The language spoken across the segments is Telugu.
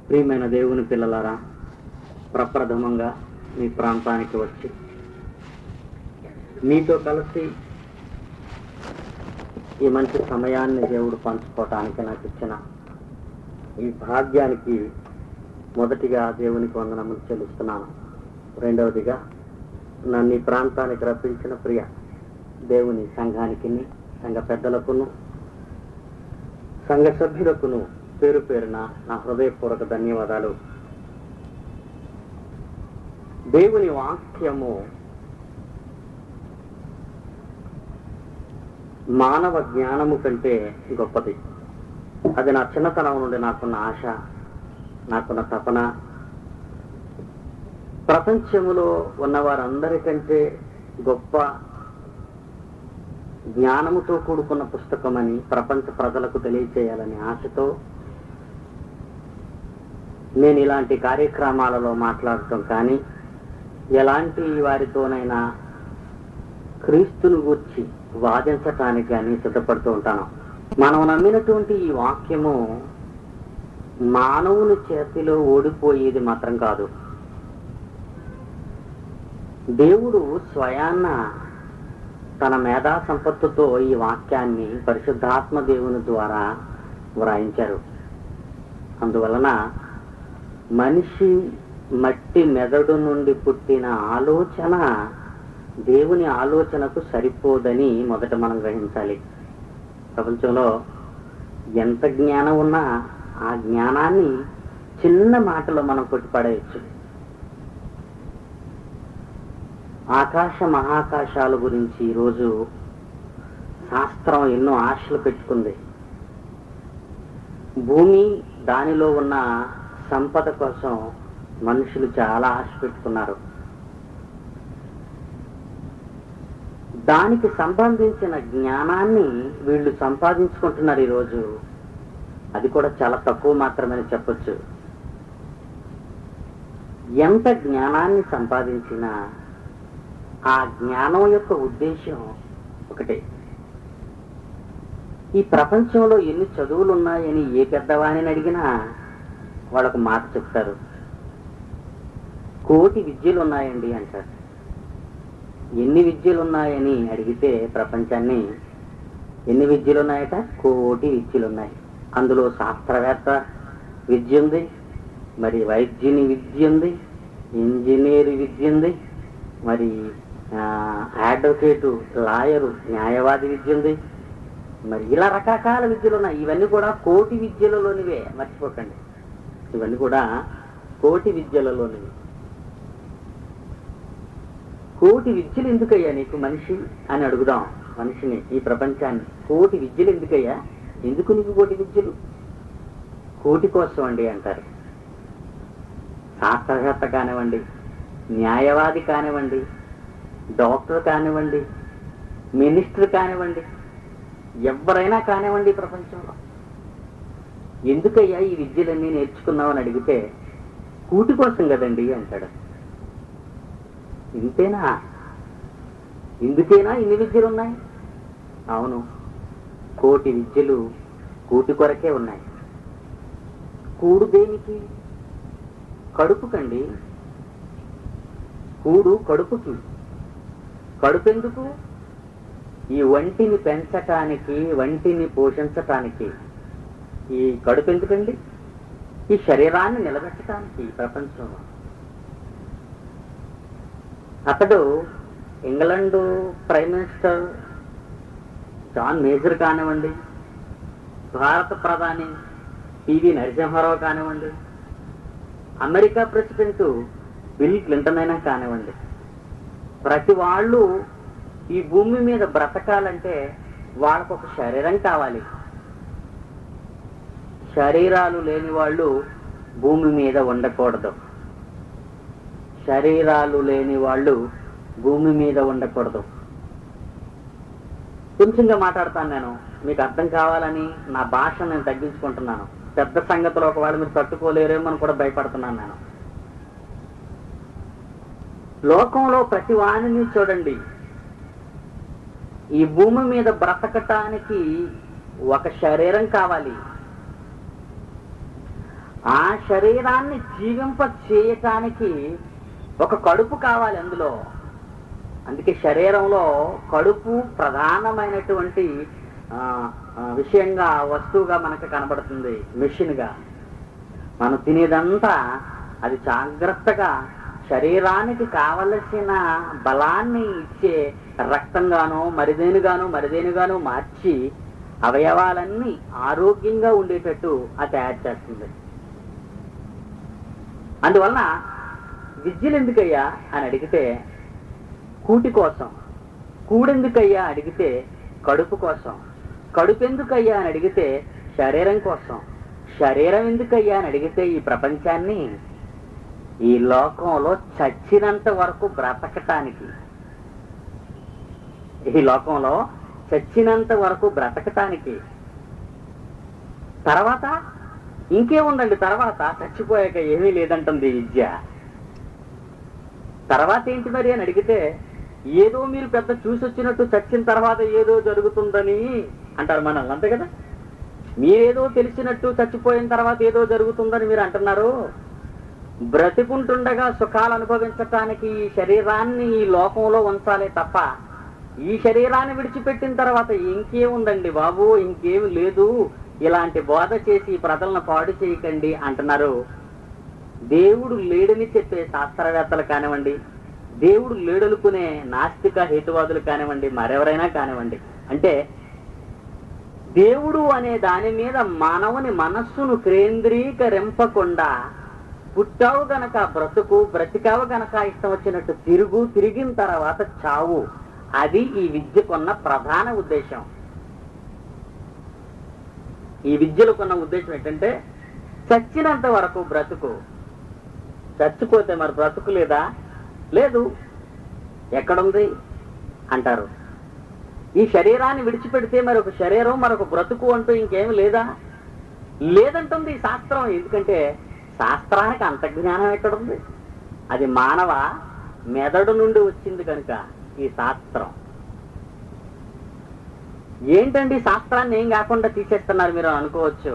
ప్రియమైన దేవుని పిల్లలారా, ప్రప్రథమంగా మీ ప్రాంతానికి వచ్చి మీతో కలిసి ఈ మంచి సమయాన్ని దేవుడు పంచుకోవటానికి నాకు ఇచ్చిన ఈ భాగ్యానికి మొదటిగా దేవునికి వందనములు చెల్లిస్తున్నాను. రెండవదిగా నన్ను ఈ ప్రాంతానికి రప్పించిన ప్రియ దేవుని సంఘానికి, సంఘ పెద్దలకును, సంఘ సభ్యులకును పేరు పేరున నా హృదయపూర్వక ధన్యవాదాలు. దేవుని వాక్యము మానవ జ్ఞానము కంటే గొప్పది. అది నా చిన్నతనం నుండి నాకున్న ఆశ, నాకున్న తపన. ప్రపంచములో ఉన్న వారందరికంటే గొప్ప జ్ఞానముతో కూడుకున్న పుస్తకమని ప్రపంచ ప్రజలకు తెలియచేయాలనే ఆశతో నేను ఇలాంటి కార్యక్రమాలలో మాట్లాడటం కానీ, ఎలాంటి వారితోనైనా క్రీస్తును గూర్చి వాదించటానికి కానీ సిద్ధపడుతూ ఉంటాను. మనం నమ్మినటువంటి ఈ వాక్యము మానవుని చేతిలో ఓడిపోయేది మాత్రం కాదు. దేవుడు స్వయాన్న తన మేధా సంపత్తుతో ఈ వాక్యాన్ని పరిశుద్ధాత్మ దేవుని ద్వారా వ్రాయించారు. అందువలన మనిషి మట్టి మెదడు నుండి పుట్టిన ఆలోచన దేవుని ఆలోచనకు సరిపోదని మొదట మనం గ్రహించాలి. ప్రపంచంలో ఎంత జ్ఞానం ఉన్నా ఆ జ్ఞానాన్ని చిన్న మాటలో మనం కొట్టిపడేయచ్చు. ఆకాశ మహాకాశాల గురించి ఈరోజు శాస్త్రం ఎన్నో ఆశలు పెట్టుకుంది. భూమి, దానిలో ఉన్న సంపద కోసం మనుషులు చాలా ఆశ పెట్టుకున్నారు. దానికి సంబంధించిన జ్ఞానాన్ని వీళ్ళు సంపాదించుకుంటున్నారు ఈరోజు. అది కూడా చాలా తక్కువ మాత్రమే చెప్పొచ్చు. ఎంత జ్ఞానాన్ని సంపాదించినా ఆ జ్ఞానం యొక్క ఉద్దేశం ఒకటే. ఈ ప్రపంచంలో ఎన్ని చదువులు ఉన్నాయని ఏ పెద్దవాణిని అడిగినా వాళ్ళకు మాట చెప్తారు. 1,000,000 విద్యలు ఉన్నాయండి అంటారు. ఎన్ని విద్యలు ఉన్నాయని అడిగితే ప్రపంచాన్ని ఎన్ని విద్యలు ఉన్నాయట? 1,000,000 విద్యలు ఉన్నాయి. అందులో శాస్త్రవేత్త విద్య ఉంది, మరి వైద్యుని విద్య ఉంది, ఇంజనీర్ విద్య ఉంది, మరి అడ్వకేటు, లాయరు, న్యాయవాది విద్య ఉంది, మరి ఇలా రకరకాల విద్యలు ఉన్నాయి. ఇవన్నీ కూడా 1,000,000 విద్యలలోనివే, మర్చిపోకండి. ఇవన్నీ కూడా 1,000,000 విద్యలలోనివి. 1,000,000 విద్యలు ఎందుకయ్యా నీకు మనిషి అని అడుగుదాం మనిషిని, ఈ ప్రపంచాన్ని. 1,000,000 విద్యలు ఎందుకయ్యా? ఎందుకు నీకు 1,000,000 విద్యలు? 1,000,000 కోసం అండి అంటారు. శాస్త్రవేత్త కానివ్వండి, న్యాయవాది కానివ్వండి, డాక్టర్ కానివ్వండి, మినిస్టర్ కానివ్వండి, ఎవరైనా కానివ్వండి ప్రపంచంలో, ఎందుకయ్యా ఈ విద్యలన్నీ నేర్చుకున్నావు అని అడిగితే 1,000,000 కోసం కదండి అంటాడు. ఇంతేనా? ఇందుకేనా ఇన్ని విద్యలు ఉన్నాయి? అవును, 1,000,000 విద్యలు 1,000,000 కొరకే ఉన్నాయి. కూడు దేనికి? కడుపుకండి. కూడు కడుపుకి. కడుపు ఎందుకు? ఈ వంటిని పెంచటానికి, వంటిని పోషించటానికి. ఈ కడుపు ఎందుకండి? ఈ శరీరాన్ని నిలబెట్టడానికి. ప్రపంచంలో అతడు England prime minister John Major కానివ్వండి, భారత ప్రధాని పివి నరసింహారావు కానివ్వండి, అమెరికా ప్రెసిడెంట్ బిల్ క్లింటన్ అయినా కానివ్వండి, ప్రతి వాళ్ళు ఈ భూమి మీద బ్రతకాలంటే వాళ్ళకు ఒక శరీరం కావాలి. శరీరాలు లేని వాళ్ళు భూమి మీద ఉండకూడదు. శరీరాలు లేని వాళ్ళు భూమి మీద ఉండకూడదు. కొంచెంగా మాట్లాడతాను నేను, మీకు అర్థం కావాలని నా భాష నేను తగ్గించుకుంటున్నాను. పెద్ద సంగతులు ఒకవేళ మీరు తట్టుకోలేరేమో అని కూడా భయపడుతున్నాను నేను. లోకంలో ప్రతి వాణిని చూడండి, ఈ భూమి మీద బ్రతకటానికి ఒక శరీరం కావాలి. ఆ శరీరాన్ని జీవింప చేయటానికి ఒక కడుపు కావాలి అందులో. అందుకే శరీరంలో కడుపు ప్రధానమైనటువంటి విషయంగా, వస్తువుగా మనకు కనబడుతుంది. మెషిన్గా మనం తినేదంతా అది జాగ్రత్తగా శరీరానికి కావలసిన బలాన్ని ఇచ్చే రక్తంగానో మరిదేనుగానో మార్చి అవయవాలన్నీ ఆరోగ్యంగా ఉండేటట్టు అది తయారు చేస్తుంది. అందువలన విద్యలు ఎందుకయ్యా అని అడిగితే కూటి కోసం, కూడెందుకయ్యా అడిగితే కడుపు కోసం, కడుపు ఎందుకయ్యా అని అడిగితే శరీరం కోసం, శరీరం ఎందుకయ్యా అని అడిగితే ఈ ప్రపంచాన్ని, ఈ లోకంలో చచ్చినంత వరకు బ్రతకటానికి, ఈ లోకంలో చచ్చినంత వరకు బ్రతకటానికి. తర్వాత ఇంకేముందండి, తర్వాత చచ్చిపోయాక ఏమీ లేదంటుంది విద్య. తర్వాత ఏంటి మరి అని అడిగితే ఏదో మీరు పెద్ద చూసి వచ్చినట్టు చచ్చిన తర్వాత ఏదో జరుగుతుందని అంటారు మనల్ని, అంతే కదా. మీరేదో తెలిసినట్టు చచ్చిపోయిన తర్వాత ఏదో జరుగుతుందని మీరు అంటున్నారు. బ్రతికుంటుండగా సుఖాలు అనుభవించటానికి ఈ శరీరాన్ని ఈ లోకంలో ఉంచాలే తప్ప ఈ శరీరాన్ని విడిచిపెట్టిన తర్వాత ఇంకేముందండి బాబు, ఇంకేమి లేదు, ఇలాంటి బోధ చేసి ప్రజలను పాడు చేయకండి అంటున్నారు. దేవుడు లేడని చెప్పే శాస్త్రవేత్తలు కానివ్వండి, దేవుడు లేడనుకునే నాస్తిక హేతువాదులు కానివ్వండి, మరెవరైనా కానివ్వండి, అంటే దేవుడు అనే దాని మీద మానవుని మనస్సును కేంద్రీకరింపకుండా పుట్టావు గనక బ్రతుకు, బ్రతికావు గనక ఇష్టం వచ్చినట్టు తిరిగిన తర్వాత చావు, అది ఈ విద్యకున్న ప్రధాన ఉద్దేశం. ఈ విద్యలకున్న ఉద్దేశం ఏంటంటే చచ్చినంత వరకు బ్రతుకు, చచ్చిపోతే మరి బ్రతుకు లేదా? లేదు. ఎక్కడుంది అంటారు. ఈ శరీరాన్ని విడిచిపెడితే మరి ఒక శరీరం మరొక బ్రతుకు అంటూ ఇంకేమి లేదా? లేదంటుంది ఈ శాస్త్రం. ఎందుకంటే శాస్త్రానికి అంత జ్ఞానం ఎక్కడుంది? అది మానవ మెదడు నుండి వచ్చింది కనుక ఈ శాస్త్రం. ఏంటండి శాస్త్రాన్ని ఏం కాకుండా తీసేస్తున్నారు మీరు అనుకోవచ్చు.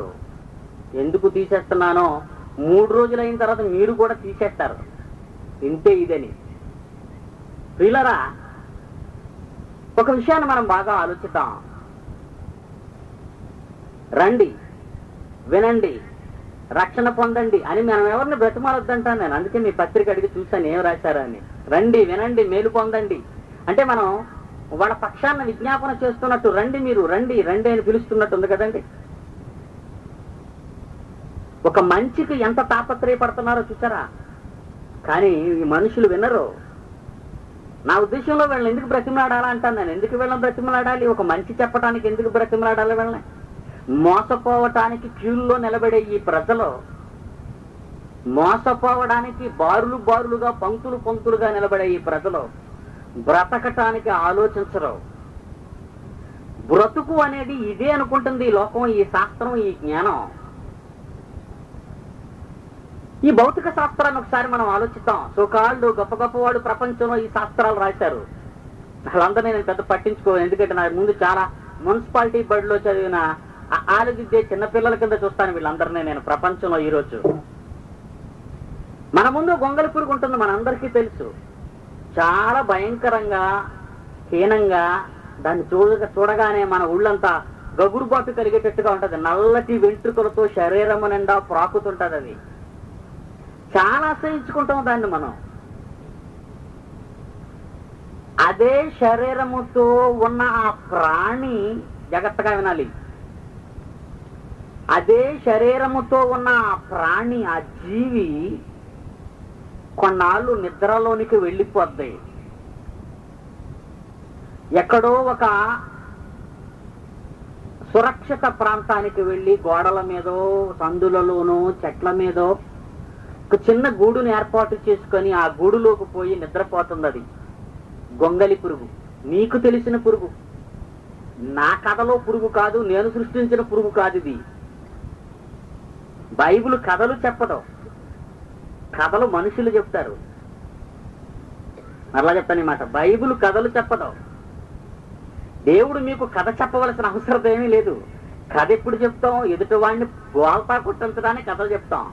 ఎందుకు తీసేస్తున్నానో 3 రోజులైన తర్వాత మీరు కూడా తీసేస్తారు, ఇంతే ఇదని. ప్రియులారా, ఒక విషయాన్ని మనం బాగా ఆలోచిద్దాం. రండి, వినండి, రక్షణ పొందండి అని మనం ఎవరిని బ్రతిమాలొద్దంటాను నేను. అందుకే మీ పత్రిక అడిగి చూశాను ఏం రాశారని. రండి, వినండి, మేలు పొందండి అంటే మనం వాళ్ళ పక్షాన విజ్ఞాపన చేస్తున్నట్టు, రండి మీరు, రండి రండి అని పిలుస్తున్నట్టు ఉంది కదండి. ఒక మంచికి ఎంత తాపత్రయపడుతున్నారో చూసారా. కానీ ఈ మనుషులు వినరు. నా ఉద్దేశంలో వీళ్ళని ఎందుకు బ్రతిమలాడాలా అంటాను నేను. ఎందుకు వీళ్ళని బ్రతిమలాడాలి? ఒక మంచి చెప్పడానికి ఎందుకు బ్రతిమలాడాలి వీళ్ళని? మోసపోవటానికి క్యూల్లో నిలబడే ఈ ప్రజలు మోసపోవడానికి బారులుగా పంక్తులుగా నిలబడే ఈ ప్రజలు బ్రతకటానికి ఆలోచించరు. బ్రతుకు అనేది ఇదే అనుకుంటుంది ఈ లోకం, ఈ శాస్త్రం, ఈ జ్ఞానం. ఈ భౌతిక శాస్త్రాన్ని ఒకసారి మనం ఆలోచిద్దాం. సుఖాళ్ళు గొప్పవాడు ప్రపంచంలో ఈ శాస్త్రాలు రాశారు. వాళ్ళందరినీ నేను పెద్ద పట్టించుకో, ఎందుకంటే నా ముందు చాలా మున్సిపాలిటీ బడిలో చదివిన ఆలోచిద్దే చిన్నపిల్లల కింద చూస్తాను వీళ్ళందరినీ నేను ప్రపంచంలో. ఈరోజు మన ముందు గొంగలి పురుగు ఉంటుంది, మనందరికీ తెలుసు. చాలా భయంకరంగా, హీనంగా, దాన్ని చూడగానే మన ఊళ్ళంతా గగురుబాటు కలిగేటట్టుగా ఉంటది. నల్లటి వెంట్రుకలతో శరీరము నిండా ప్రాకుతుంటది. అది చాలా అసహించుకుంటాం దాన్ని మనం. అదే శరీరముతో ఉన్న ఆ ప్రాణి, జాగ్రత్తగా వినాలి, అదే శరీరముతో ఉన్న ఆ ప్రాణి, ఆ జీవి కొన్నాళ్ళు నిద్రలోనికి వెళ్ళిపోద్ది. ఎక్కడో ఒక సురక్షిత ప్రాంతానికి వెళ్ళి గోడల మీదో, సందులలోనో, చెట్ల మీదో ఒక చిన్న గూడుని ఏర్పాటు చేసుకొని ఆ గూడులోకి పోయి నిద్రపోతుంది. అది గొంగలి పురుగు. నీకు తెలిసిన పురుగు, నా కథలో పురుగు కాదు, నేను సృష్టించిన పురుగు కాదు. ఇది బైబిల్ కథలు చెప్పదు, కథలు మనుషులు చెప్తారు. మరలా చెప్తానమాట, బైబిల్ కథలు చెప్పదు. దేవుడు మీకు కథ చెప్పవలసిన అవసరం ఏమీ లేదు. కథ ఎప్పుడు చెప్తాం? ఎదుటి వాడిని గోల్తా కొట్టించడానికి కథలు చెప్తాం.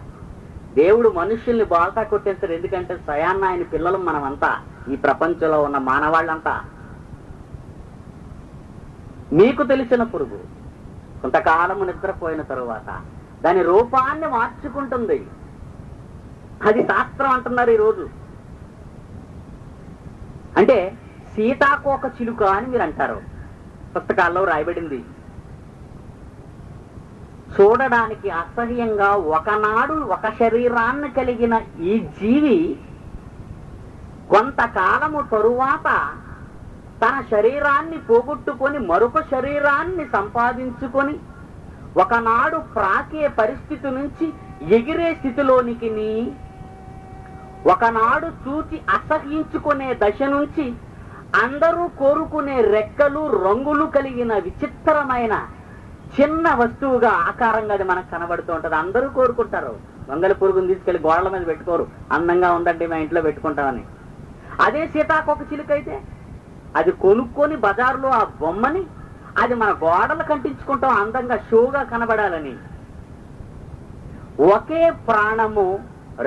దేవుడు మనుషుల్ని బాల్తా కొట్టేస్తారు. ఎందుకంటే స్వయాన్న ఆయన పిల్లలు మనమంతా, ఈ ప్రపంచంలో ఉన్న మానవాళ్ళంతా. మీకు తెలిసిన పురుగు కొంతకాలము నిద్రపోయిన తరువాత దాని రూపాన్ని మార్చుకుంటుంది. అది శాస్త్రం అంటున్నారు ఈరోజు. అంటే సీతాకోక చిలుక అని మీరు అంటారు, పుస్తకాల్లో రాయబడింది. చూడడానికి అసహ్యంగా ఒకనాడు ఒక శరీరాన్ని కలిగిన ఈ జీవి కొంతకాలము తరువాత తన శరీరాన్ని పోగొట్టుకొని మరొక శరీరాన్ని సంపాదించుకొని ఒకనాడు ప్రాకే పరిస్థితి నుంచి ఎగిరే స్థితిలోనికి, ఒకనాడు చూచి అసహ్యించుకునే దశ నుంచి అందరూ కోరుకునే రెక్కలు రంగులు కలిగిన విచిత్రమైన చిన్న వస్తువుగా ఆకారంగా అది మనకు కనబడుతూ ఉంటది. అందరూ కోరుకుంటారు. వంగల పురుగుని తీసుకెళ్లి గోడల మీద పెట్టుకోరు, అందంగా ఉందండి మా ఇంట్లో పెట్టుకుంటామని. అదే సీతాకోక చిలుక అయితే అది కొనుక్కొని బజార్లో ఆ బొమ్మని అది మన గోడలు కంటించుకుంటాం, అందంగా షోగా కనబడాలని. ఒకే ప్రాణము,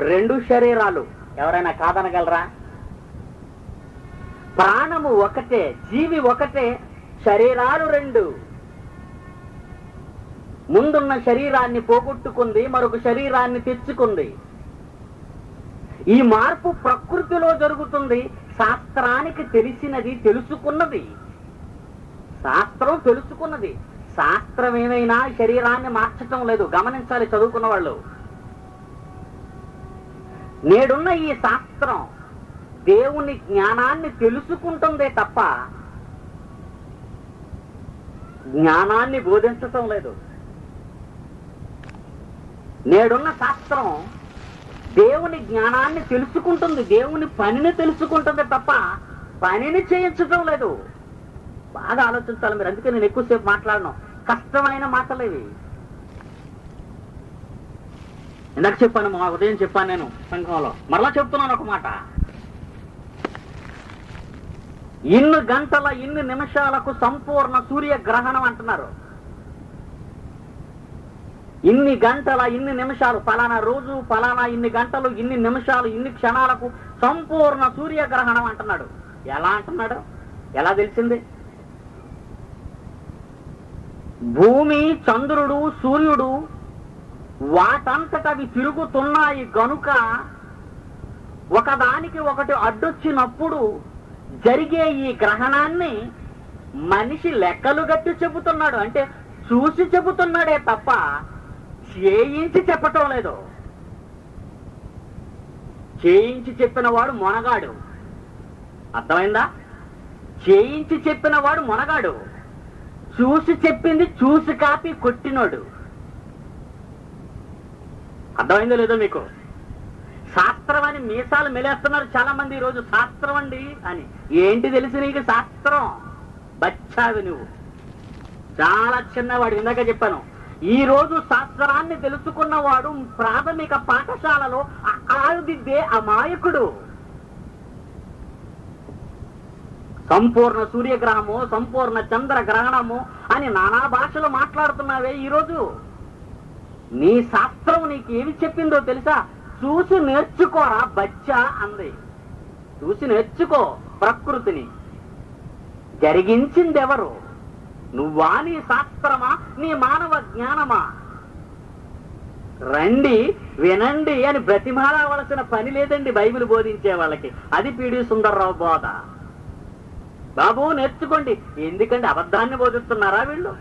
రెండు శరీరాలు. ఎవరైనా కాదనగలరా? ప్రాణము ఒకటే, జీవి ఒకటే, శరీరాలు రెండు. ముందున్న శరీరాన్ని పోగొట్టుకుంది, మరొక శరీరాన్ని తెచ్చుకుంది. ఈ మార్పు ప్రకృతిలో జరుగుతుంది. శాస్త్రానికి తెలిసినది, తెలుసుకున్నది. శాస్త్రం తెలుసుకున్నది. శాస్త్రం ఏమైనా శరీరాన్ని మార్చటం లేదు. గమనించాలి చదువుకున్న వాళ్ళు. నేడున్న ఈ శాస్త్రం దేవుని జ్ఞానాన్ని తెలుసుకుంటుందే తప్ప జ్ఞానాన్ని బోధించటం లేదు. నేడున్న శాస్త్రం దేవుని జ్ఞానాన్ని తెలుసుకుంటుంది, దేవుని పనిని తెలుసుకుంటుంది తప్ప పనిని చేయించటం లేదు. బాగా ఆలోచించాలి మీరు. అందుకే నేను ఎక్కువసేపు మాట్లాడను. కష్టమైన మాటలు ఇవి. ఇందాక చెప్పాను, మా ఉదయం చెప్పాను నేను సంఘంలో, మరలా చెప్తున్నాను ఒక మాట. ఇన్ని గంటల ఇన్ని నిమిషాలకు సంపూర్ణ సూర్యగ్రహణం అంటున్నారు. ఇన్ని గంటల ఇన్ని నిమిషాలు, ఫలానా రోజు ఫలానా ఇన్ని గంటలు ఇన్ని నిమిషాలు ఇన్ని క్షణాలకు సంపూర్ణ సూర్యగ్రహణం అంటున్నాడు. ఎలా అంటున్నాడు? ఎలా తెలిసింది? భూమి, చంద్రుడు, సూర్యుడు వాటంతటవి తిరుగుతున్నాయి గనుక ఒకదానికి ఒకటి అడ్డొచ్చినప్పుడు జరిగే ఈ గ్రహణాన్ని మనిషి లెక్కలు గట్టి చెబుతున్నాడు. అంటే చూసి చెబుతున్నాడే తప్ప చేయించి చెప్పటం లేదు. చేయించి చెప్పిన వాడు మొనగాడు. అర్థమైందా? చేయించి చెప్పిన వాడు మొనగాడు. చూసి చెప్పింది చూసి కాపీ కొట్టినోడు. అర్థమైందో లేదో మీకు? శాస్త్రం అని మీసాలు మెలేస్తున్నారు చాలా మంది ఈరోజు. శాస్త్రం అండి అని. ఏంటి తెలిసి నీకు శాస్త్రం? బచ్చావి నువ్వు, చాలా చిన్నవాడు. ఇందాక చెప్పాను, ఈ రోజు శాస్త్రాన్ని తెలుసుకున్నవాడు ప్రాథమిక పాఠశాలలో ఆదిద్దే అమాయకుడు. సంపూర్ణ సూర్యగ్రహము, సంపూర్ణ చంద్రగ్రహణము అని నానా భాషలు మాట్లాడుతున్నావే ఈరోజు. నీ శాస్త్రం నీకు ఏమి చెప్పిందో తెలుసా? చూసి నేర్చుకోరా బచ్చా అంది. చూసి నేర్చుకో ప్రకృతిని. జరిగించిందెవరు? నువ్వా, నీ శాస్త్రమా, నీ మానవ జ్ఞానమా? రండి వినండి అని బ్రతిమాలవలసిన పని లేదండి బైబిల్ బోధించే వాళ్ళకి. అది పిడి సుందర్రావు బోధ. బాబు నేర్చుకోండి. ఎందుకంటే అబద్ధాన్ని బోధిస్తున్నారా వీళ్ళు?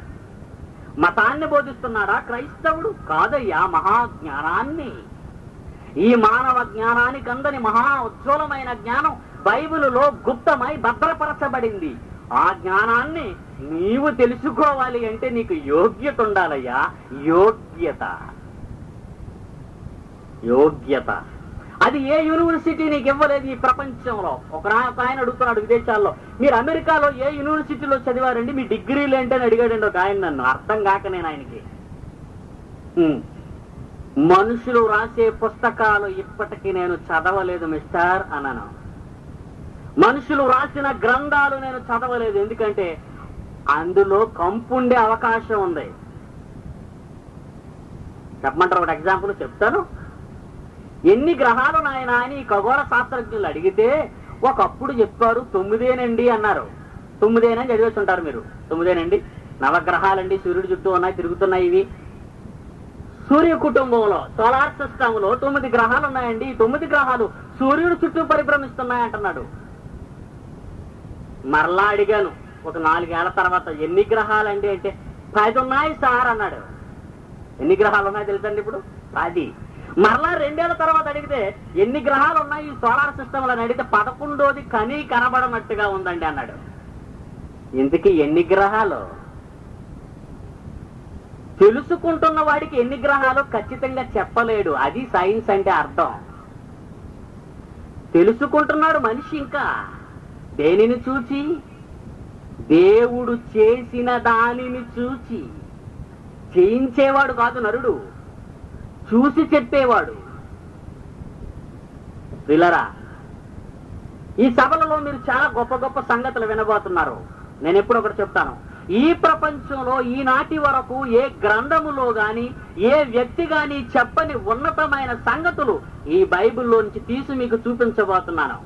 మతాన్ని బోధిస్తున్నాడా క్రైస్తవుడు? కాదయ్యా, మహాజ్ఞానాన్ని. ఈ మానవ జ్ఞానానికి అందని మహా ఉజ్వలమైన జ్ఞానం బైబిలులో గుప్తమై భద్రపరచబడింది. ఆ జ్ఞానాన్ని నీవు తెలుసుకోవాలి అంటే నీకు యోగ్యత ఉండాలయ్యా. యోగ్యత, యోగ్యత. అది ఏ యూనివర్సిటీ నీకు ఇవ్వలేదు ఈ ప్రపంచంలో. ఒక ఆయన అడుగుతున్నాడు విదేశాల్లో, మీరు అమెరికాలో ఏ యూనివర్సిటీలో చదివారండి, మీ డిగ్రీలు ఏంటని అడిగాడండి ఒక ఆయన నన్ను. అర్థం కాక నేను ఆయనకి, మనుషులు రాసే పుస్తకాలు ఇప్పటికీ నేను చదవలేదు మిస్టర్ అన్నాను. మనుషులు రాసిన గ్రంథాలు నేను చదవలేదు. ఎందుకంటే అందులో కంపుండే అవకాశం ఉంది. చెప్పమంటారు? ఒక ఎగ్జాంపుల్ చెప్తాను. ఎన్ని గ్రహాలు నాయనా అని ఈ ఖగోళ శాస్త్రజ్ఞులు అడిగితే ఒకప్పుడు చెప్పారు 9 అన్నారు. 9 చదివేసి ఉంటారు మీరు. 9 నవగ్రహాలండి, సూర్యుడి చుట్టూ ఉన్నాయి, తిరుగుతున్నాయి. ఇవి సూర్య కుటుంబంలో సోలార్ సిస్టమ్ లో 9 గ్రహాలు ఉన్నాయండి. ఈ 9 గ్రహాలు సూర్యుడు చుట్టూ పరిభ్రమిస్తున్నాయి అంటున్నాడు. మరలా అడిగాను ఒక 4 ఏళ్ల తర్వాత, ఎన్ని గ్రహాలండి అంటే 10 ఉన్నాయి సార్ అన్నాడు. ఎన్ని గ్రహాలు ఉన్నాయి తెలుసండి ఇప్పుడు? 10. మరలా 2 ఏళ్ల తర్వాత అడిగితే ఎన్ని గ్రహాలు ఉన్నాయి ఈ సోలార్ సిస్టమ్ లో అడిగితే 11ది కనీ కనబడనట్టుగా ఉందండి అన్నాడు. ఇంతకీ ఎన్ని గ్రహాలు? తెలుసుకుంటున్న వాడికి ఎన్ని గ్రహాలు ఖచ్చితంగా చెప్పలేడు. అది సైన్స్ అంటే అర్థం. తెలుసుకుంటున్నాడు మనిషి. ఇంకా దేనిని చూచి? దేవుడు చేసిన దానిని చూచి. చేయించేవాడు కాదు నరుడు, చూసి చెప్పేవాడు. పిల్లరా, ఈ సభలలో మీరు చాలా గొప్ప గొప్ప సంగతులు వినబోతున్నారు. నేను ఎప్పుడు ఒకటి చెప్తాను, ఈ ప్రపంచంలో ఈనాటి వరకు ఏ గ్రంథములో గాని ఏ వ్యక్తి గాని చెప్పని ఉన్నతమైన సంగతులు ఈ బైబిల్లో నుంచి తీసి మీకు చూపించబోతున్నాను.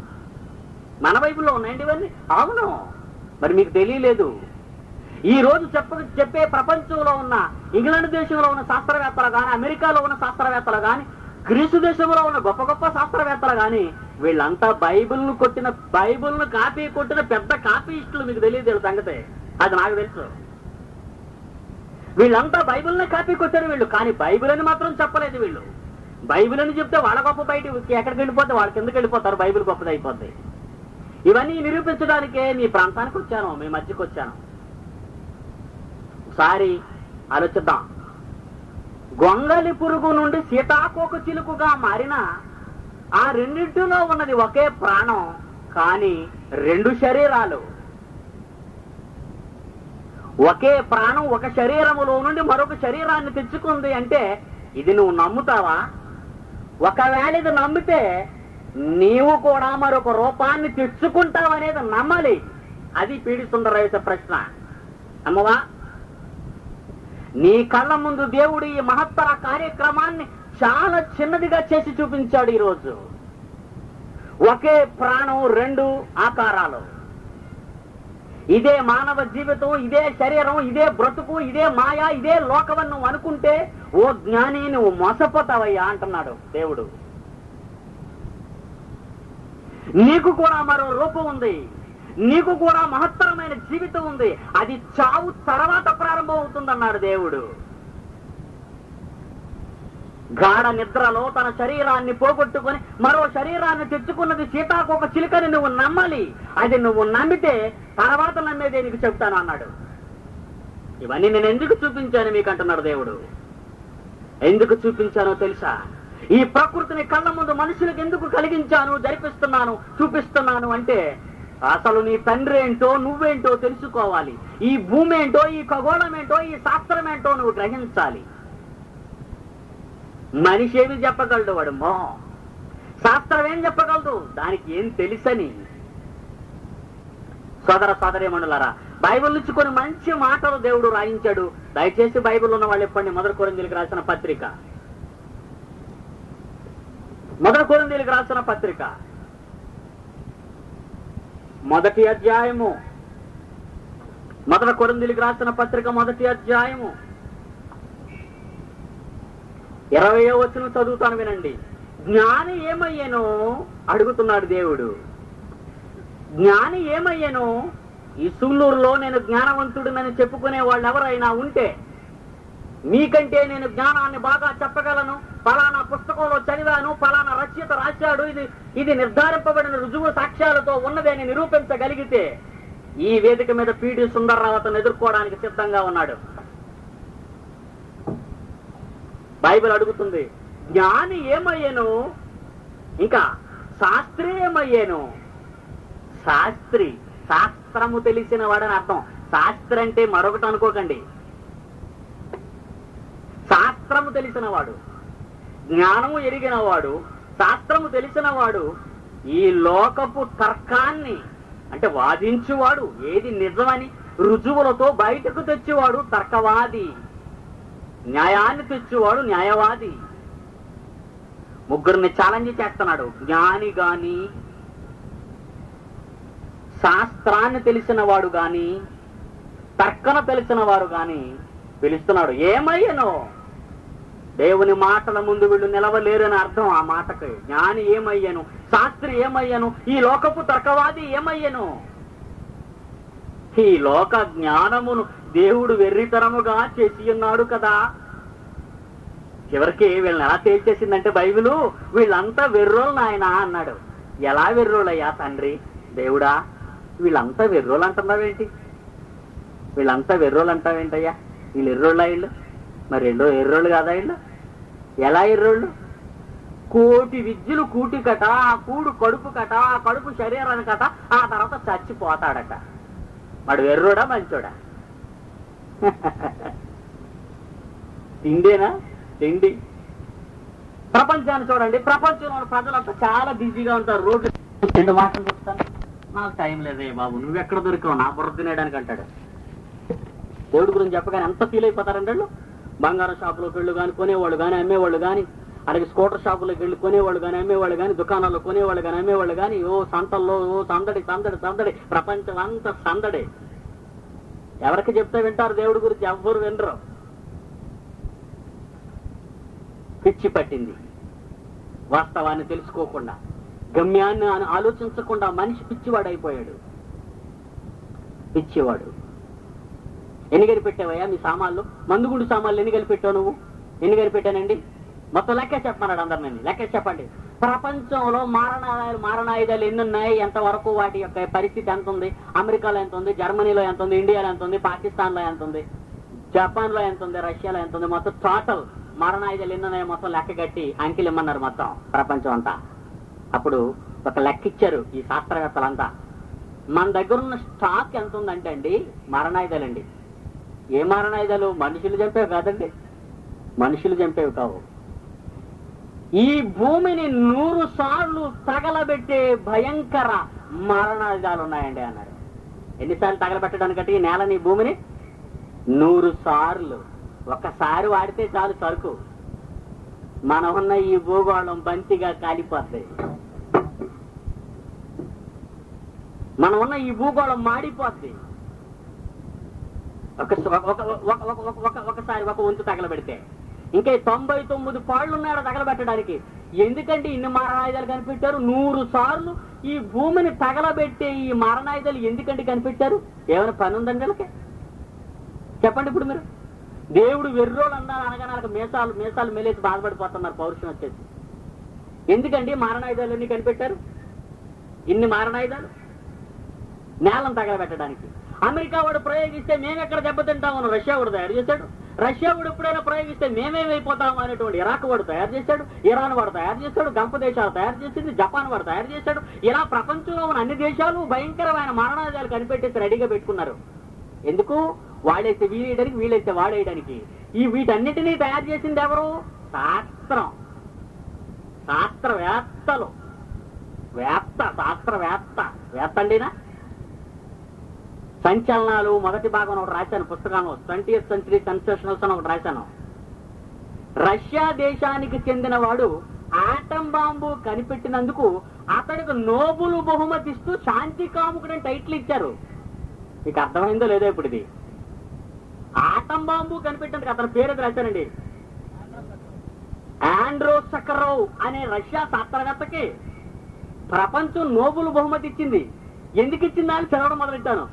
మన బైబిల్లో ఉన్నాయండి ఇవన్నీ. అవును, మరి మీకు తెలియలేదు. ఈ రోజు చెప్పే ప్రపంచంలో ఉన్న ఇంగ్లాండ్ దేశంలో ఉన్న శాస్త్రవేత్తలు కానీ, అమెరికాలో ఉన్న శాస్త్రవేత్తలు కానీ, గ్రీసు దేశంలో ఉన్న గొప్ప గొప్ప శాస్త్రవేత్తలు కానీ, వీళ్ళంతా బైబిల్ను కాపీ కొట్టిన పెద్ద కాపీయిస్టులు. మీకు తెలియదు సంగతే, అది నాకు తెలుసు. వీళ్ళంతా బైబిల్నే కాపీ కొట్టారు వీళ్ళు, కానీ బైబిల్ అని మాత్రం చెప్పలేదు వీళ్ళు. బైబిల్ అని చెప్తే వాళ్ళ గొప్ప బయట ఎక్కడికి వెళ్ళిపోతే వాళ్ళకి ఎందుకు వెళ్ళిపోతారు, బైబిల్ గొప్పది అయిపోద్ది. ఇవన్నీ నిరూపించడానికే మీ ప్రాంతానికి వచ్చాను, మీ మధ్యకి వచ్చాను. ఒకసారి ఆలోచిద్దాం. గొంగలి పురుగు నుండి సీతాకోక చిలుకగా మారిన ఆ రెండింటిలో ఉన్నది ఒకే ప్రాణం, కానీ 2 శరీరాలు. ఒకే ప్రాణం ఒక శరీరములో నుండి మరొక శరీరాన్ని తెచ్చుకుంది అంటే ఇది నువ్వు నమ్ముతావా? ఒకవేళ ఇది నమ్మితే నీవు కూడా మరొక రూపాన్ని తెచ్చుకుంటావనేది నమ్మాలి. అది పీడి సుందరరావు ప్రశ్న. నమ్మవా? నీ కళ్ళ ముందు దేవుడు ఈ మహత్తర కార్యక్రమాన్ని చాలా చిన్నదిగా చేసి చూపించాడు. ఈరోజు ఒకే ప్రాణం 2 ఆకారాలు. ఇదే మానవ జీవితం, ఇదే శరీరం, ఇదే బ్రతుకు, ఇదే మాయ, ఇదే లోకమని నువ్వు అనుకుంటే ఓ జ్ఞాని నువ్వు మోసపోతావయ్యా అంటున్నాడు దేవుడు. నీకు కూడా మరో రూపం ఉంది, నీకు కూడా మహత్తరమైన జీవితం ఉంది. అది చావు తర్వాత ప్రారంభం అవుతుందన్నాడు దేవుడు. గాఢ నిద్రలో తన శరీరాన్ని పోగొట్టుకుని మరో శరీరాన్ని తెచ్చుకున్నది సీతాకోక చిలుకని నువ్వు నమ్మాలి. అది నువ్వు నమ్మితే తర్వాత నమ్మేదే నీకు చెప్తాను అన్నాడు. ఇవన్నీ నేను ఎందుకు చూపించాను మీకు అంటున్నాడు దేవుడు. ఎందుకు చూపించానో తెలుసా? ఈ ప్రకృతిని కళ్ళ ముందు మనుషులకు ఎందుకు కలిగించాను, జరిపిస్తున్నాను, చూపిస్తున్నాను అంటే అసలు నీ తండ్రి ఏంటో నువ్వేంటో తెలుసుకోవాలి. ఈ భూమి ఏంటో, ఈ ఖగోళం ఏంటో, ఈ శాస్త్రం ఏంటో నువ్వు గ్రహించాలి. మనిషి ఏమి చెప్పగలడు? వాడు శాస్త్రం ఏం చెప్పగలదు? దానికి ఏం తెలుసని. సోదర సోదరీమణులారా, బైబిల్ నుంచి కొన్ని మంచి మాటలు దేవుడు రాయించాడు. దయచేసి బైబిల్ ఉన్న వాళ్ళు ఎప్పండి. 1 కొరింథీయులకు రాసిన పత్రిక, 1 కొరింథీయులకు రాసిన పత్రిక 1వ అధ్యాయము, 1 కొరింథీయులకు రాసిన పత్రిక 1వ అధ్యాయము 20వ వచనం చదువుతాను వినండి. జ్ఞాని ఏమయ్యానో అడుగుతున్నాడు దేవుడు. జ్ఞాని ఏమయ్యానో? ఈ సుల్లూరులో నేను జ్ఞానవంతుడినని చెప్పుకునే వాళ్ళు ఎవరైనా ఉంటే, మీకంటే నేను జ్ఞానాన్ని బాగా చెప్పగలను, ఫలానా పుస్తకంలో చదివాను, ఫలానా రచయిత రాశాడు, ఇది నిర్ధారింపబడిన రుజువు సాక్ష్యాలతో ఉన్నదని నిరూపించగలిగితే ఈ వేదిక మీద పీడి సుందర్రావు అతను ఎదుర్కోవడానికి సిద్ధంగా ఉన్నాడు. బైబిల్ అడుగుతుంది, జ్ఞాని ఏమయ్యాను? ఇంకా శాస్త్రి ఏమయ్యాను? శాస్త్రి, శాస్త్రము తెలిసిన వాడని అర్థం. శాస్త్రి అంటే మరొకటి అనుకోకండి. శాస్త్రము తెలిసిన వాడు, జ్ఞానము ఎరిగిన వాడు, శాస్త్రము తెలిసిన వాడు, ఈ లోకపు తర్కాన్ని అంటే వాదించువాడు, ఏది నిజమని రుజువులతో బయటకు తెచ్చేవాడు తర్కవాది, న్యాయాన్ని తెచ్చేవాడు న్యాయవాది. ముగ్గురిని ఛాలెంజ్ చేస్తున్నాడు. జ్ఞాని గాని, శాస్త్రాన్ని తెలిసిన వాడు గాని, తర్కన తెలిసిన వారు గాని పిలుస్తున్నాడు. ఏమయ్యను? దేవుని మాటల ముందు వీళ్ళు నిలవలేరని అర్థం ఆ మాటకి. జ్ఞాని ఏమయ్యను? శాస్త్రి ఏమయ్యను? ఈ లోకపు తర్కవాది ఏమయ్యను? ఈ లోక జ్ఞానమును దేవుడు వెర్రితరముగా చేసి ఉన్నాడు కదా. చివరికి వీళ్ళని ఎలా తేల్చేసిందంటే బైబిలు, వీళ్ళంతా వెర్రోలు నాయనా అన్నాడు. ఎలా వెర్రోలయ్యా తండ్రి దేవుడా? వీళ్ళంతా వెర్రోలు అంటున్నావేంటి? వీళ్ళంతా వెర్రోలు అంటావేంటయ్యా? వీళ్ళు ఎర్రోళ్ళ ఇళ్ళు? మరి ఎర్రోళ్ళు కాదా ఇళ్ళు? ఎలా ఎర్రోళ్ళు? కోటి విద్యలు కూటి కట, ఆ కూడు కడుపు కట, ఆ కడుపు శరీరాన్ని కట, ఆ తర్వాత చచ్చిపోతాడట. వాడు ఎర్రోడా మంచోడా? తిండేనా? తిండి. ప్రపంచాన్ని చూడండి, ప్రపంచంలో ప్రజలంతా చాలా బిజీగా ఉంటారు. రోజు 2 మాటలు చెప్తాను, నాకు టైం లేదే బాబు, నువ్వెక్కడ దొరికావు నా బుర్ర తినేయడానికి అంటాడు. దేవుడి గురించి చెప్పగానే ఎంత ఫీల్ అయిపోతారంటే వాళ్ళు. బంగారం షాపులోకి వెళ్ళు కానీ, కొనేవాళ్ళు కానీ, అమ్మేవాళ్ళు కానీ, అలాగే స్కూటర్ షాపులోకి వెళ్ళి కొనేవాళ్ళు కానీ, అమ్మేవాళ్ళు కానీ, దుకాణాల్లో కొనేవాళ్ళు కానీ, అమ్మేవాళ్ళు కానీ, ఓ సంతల్లో ఓ సందడి సందడి సందడి, ప్రపంచం అంతా సందడి. ఎవరికి చెప్తే వింటారు దేవుడి గురించి? ఎవ్వరు వినరు. పిచ్చి పట్టింది. వాస్తవాన్ని తెలుసుకోకుండా, గమ్యాన్ని ఆలోచించకుండా మనిషి పిచ్చివాడు అయిపోయాడు. పిచ్చివాడు. ఎన్ని కనిపెట్టావయ్యా మీ సామాన్లు? మందుగుండు సామాన్లు ఎన్ని కనిపెట్టావు నువ్వు? ఎన్ని కనిపెట్టానండి? మొత్తం లెక్క చెప్పమన్నాడు అందరినీ. లెక్క చెప్పండి. ప్రపంచంలో మారణాయుధాలు ఎన్ని ఉన్నాయి, ఎంతవరకు వాటి యొక్క పరిస్థితి ఎంత ఉంది, అమెరికాలో ఎంత ఉంది, జర్మనీలో ఎంత ఉంది, ఇండియాలో ఎంత ఉంది, పాకిస్తాన్లో ఎంత ఉంది, జపాన్లో ఎంత ఉంది, రష్యాలో ఎంత ఉంది, మొత్తం టోటల్ మారణాయుధాలు ఎన్ని ఉన్నాయో మొత్తం లెక్క కట్టి అంకెలు ఇమ్మన్నారు మొత్తం ప్రపంచం అంతా. అప్పుడు ఒక లెక్క ఇచ్చారు ఈ శాస్త్రవేత్తలంతా. మన దగ్గర ఉన్న స్టాక్ ఎంత ఉందంటే అండి, మారణాయుధాలండి. ఏ మారణాయుధాలు? మనుషులు చంపేవి కాదండి, మనుషులు చంపేవి కావు. ఈ భూమిని 100 సార్లు తగలబెట్టే భయంకర మారణాయుధాలు ఉన్నాయండి అన్నారు. ఎన్నిసార్లు తగలబెట్టడానికంటే ఈ నేలని, భూమిని 100 సార్లు. ఒక్కసారి వాడితే చాలు సరుకు. మనం ఉన్న ఈ భూగోళం బంతిగా కాలిపోద్ది. మనం ఉన్న ఈ భూగోళం మాడిపోద్ది. ఒకసారి ఒక వంతు తగలబెడితే. ఇంకా 99 పాళ్ళు ఉన్నాడు తగలబెట్టడానికి. ఎందుకంటే ఇన్ని మారణాయుధాలు కనిపెట్టారు? 100 సార్లు ఈ భూమిని తగలబెట్టే ఈ మారణాయుధాలు ఎందుకంటే కనిపెట్టారు? ఏమైనా పని ఉందండి వీళ్ళకి? చెప్పండి ఇప్పుడు మీరు. దేవుడు వెర్రోలు అనగానే మీసాలు మెలేసి బాధపడిపోతున్నారు పౌరుషం వచ్చేసి. ఎందుకండి మారణాయుధాలన్నీ కనిపెట్టారు? ఇన్ని మారణాయుధాలు నేలను తగలబెట్టడానికి. అమెరికా వాడు ప్రయోగిస్తే మేమెక్కడ దెబ్బతింటామని రష్యా వాడు తయారు చేశాడు. రష్యా వాడు ఎప్పుడైనా ప్రయోగిస్తే మేమేమైపోతాము అనేటువంటి ఇరాక్ వాడు తయారు చేశాడు. ఇరాన్ వాడు తయారు చేశాడు. గల్ఫ్ దేశాలు తయారు చేసింది. జపాన్ వాడు తయారు చేశాడు. ఇలా ప్రపంచంలో ఉన్న అన్ని దేశాలు భయంకరమైన మారణాయుధాలు కనిపెట్టేసి రెడీగా పెట్టుకున్నారు. ఎందుకు? వాడైతే వీడేయడానికి, వీళ్ళైతే వాడేయడానికి. వీటన్నిటినీ తయారు చేసింది ఎవరు? శాస్త్రవేత్తలు. శాస్త్రవేత్త అండినా. సంచలనాలు మొదటి భాగం ఒకటి రాశాను పుస్తకంలో, 20th century సెన్సేషనల్స్ అని ఒకటి రాశాను. రష్యా దేశానికి చెందిన వాడు ఆటం బాంబు కనిపెట్టినందుకు అతడికి నోబెల్ బహుమతి ఇస్తూ శాంతి కాముకుడని టైటిల్ ఇచ్చారు. మీకు అర్థమైందో లేదో ఇప్పుడు ఇది? ఆటం బాంబు కనిపెట్టేందుకు అతని పేరు రాశానండి. ఆండ్రో సకరోవ్ అనే రష్యా శాస్త్రవేత్తకి ప్రపంచం నోబెల్ బహుమతి ఇచ్చింది. ఎందుకు ఇచ్చిందా అని చదవడం మొదలెట్టాను.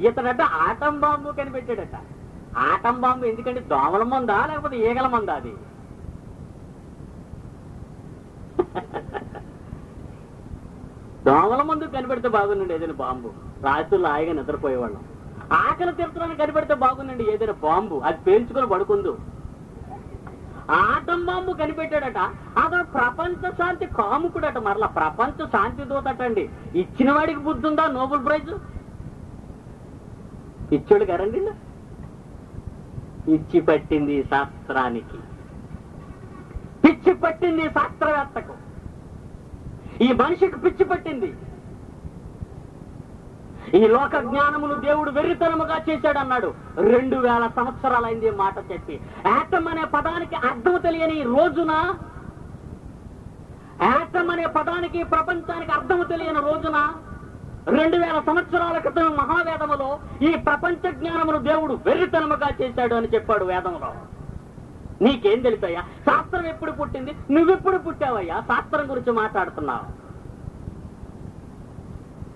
ఇతడట ఆటం బాంబు కనిపెట్టాడట. ఆటం బాంబు ఎందుకంటే దోమల మందా లేకపోతే ఈగల మందా? అది దోమల మందు కనిపెడితే బాగుందండి ఏదైనా బాంబు, రాత్రులు హాయిగా నిద్రపోయేవాళ్ళం. ఆకలి తీర్చడానికి కనిపెడితే బాగుందండి ఏదైనా బాంబు, అది పేల్చుకొని పడుకుందు. Atom bomb కనిపెట్టాడట. అతను ప్రపంచ శాంతి కాముకుడట. మరలా ప్రపంచ శాంతి దూతటండి. ఇచ్చిన వాడికి బుద్ధి ఉందా? నోబెల్ ప్రైజ్ ఇచ్చాడు కదండి. పిచ్చి పట్టింది శాస్త్రానికి, పిచ్చి పట్టింది శాస్త్రవేత్తకు, ఈ మనిషికి పిచ్చి పట్టింది. ఈ లోక జ్ఞానమును దేవుడు వెర్రితనముగా చేశాడు అన్నాడు. 2000 సంవత్సరాలైంది మాట చెప్పి. ఆటం అనే పదానికి అర్థం తెలియని రోజున అనే పదానికి ప్రపంచానికి అర్థము తెలియని రోజున 2000 సంవత్సరాల క్రితం మహావేదములో ఈ ప్రపంచ జ్ఞానమును దేవుడు వెర్రితనముగా చేశాడు అని చెప్పాడు వేదంలో. నీకేం తెలుసయ్యా? శాస్త్రం ఎప్పుడు పుట్టింది? నువ్వెప్పుడు పుట్టావయ్యా శాస్త్రం గురించి మాట్లాడుతున్నావు?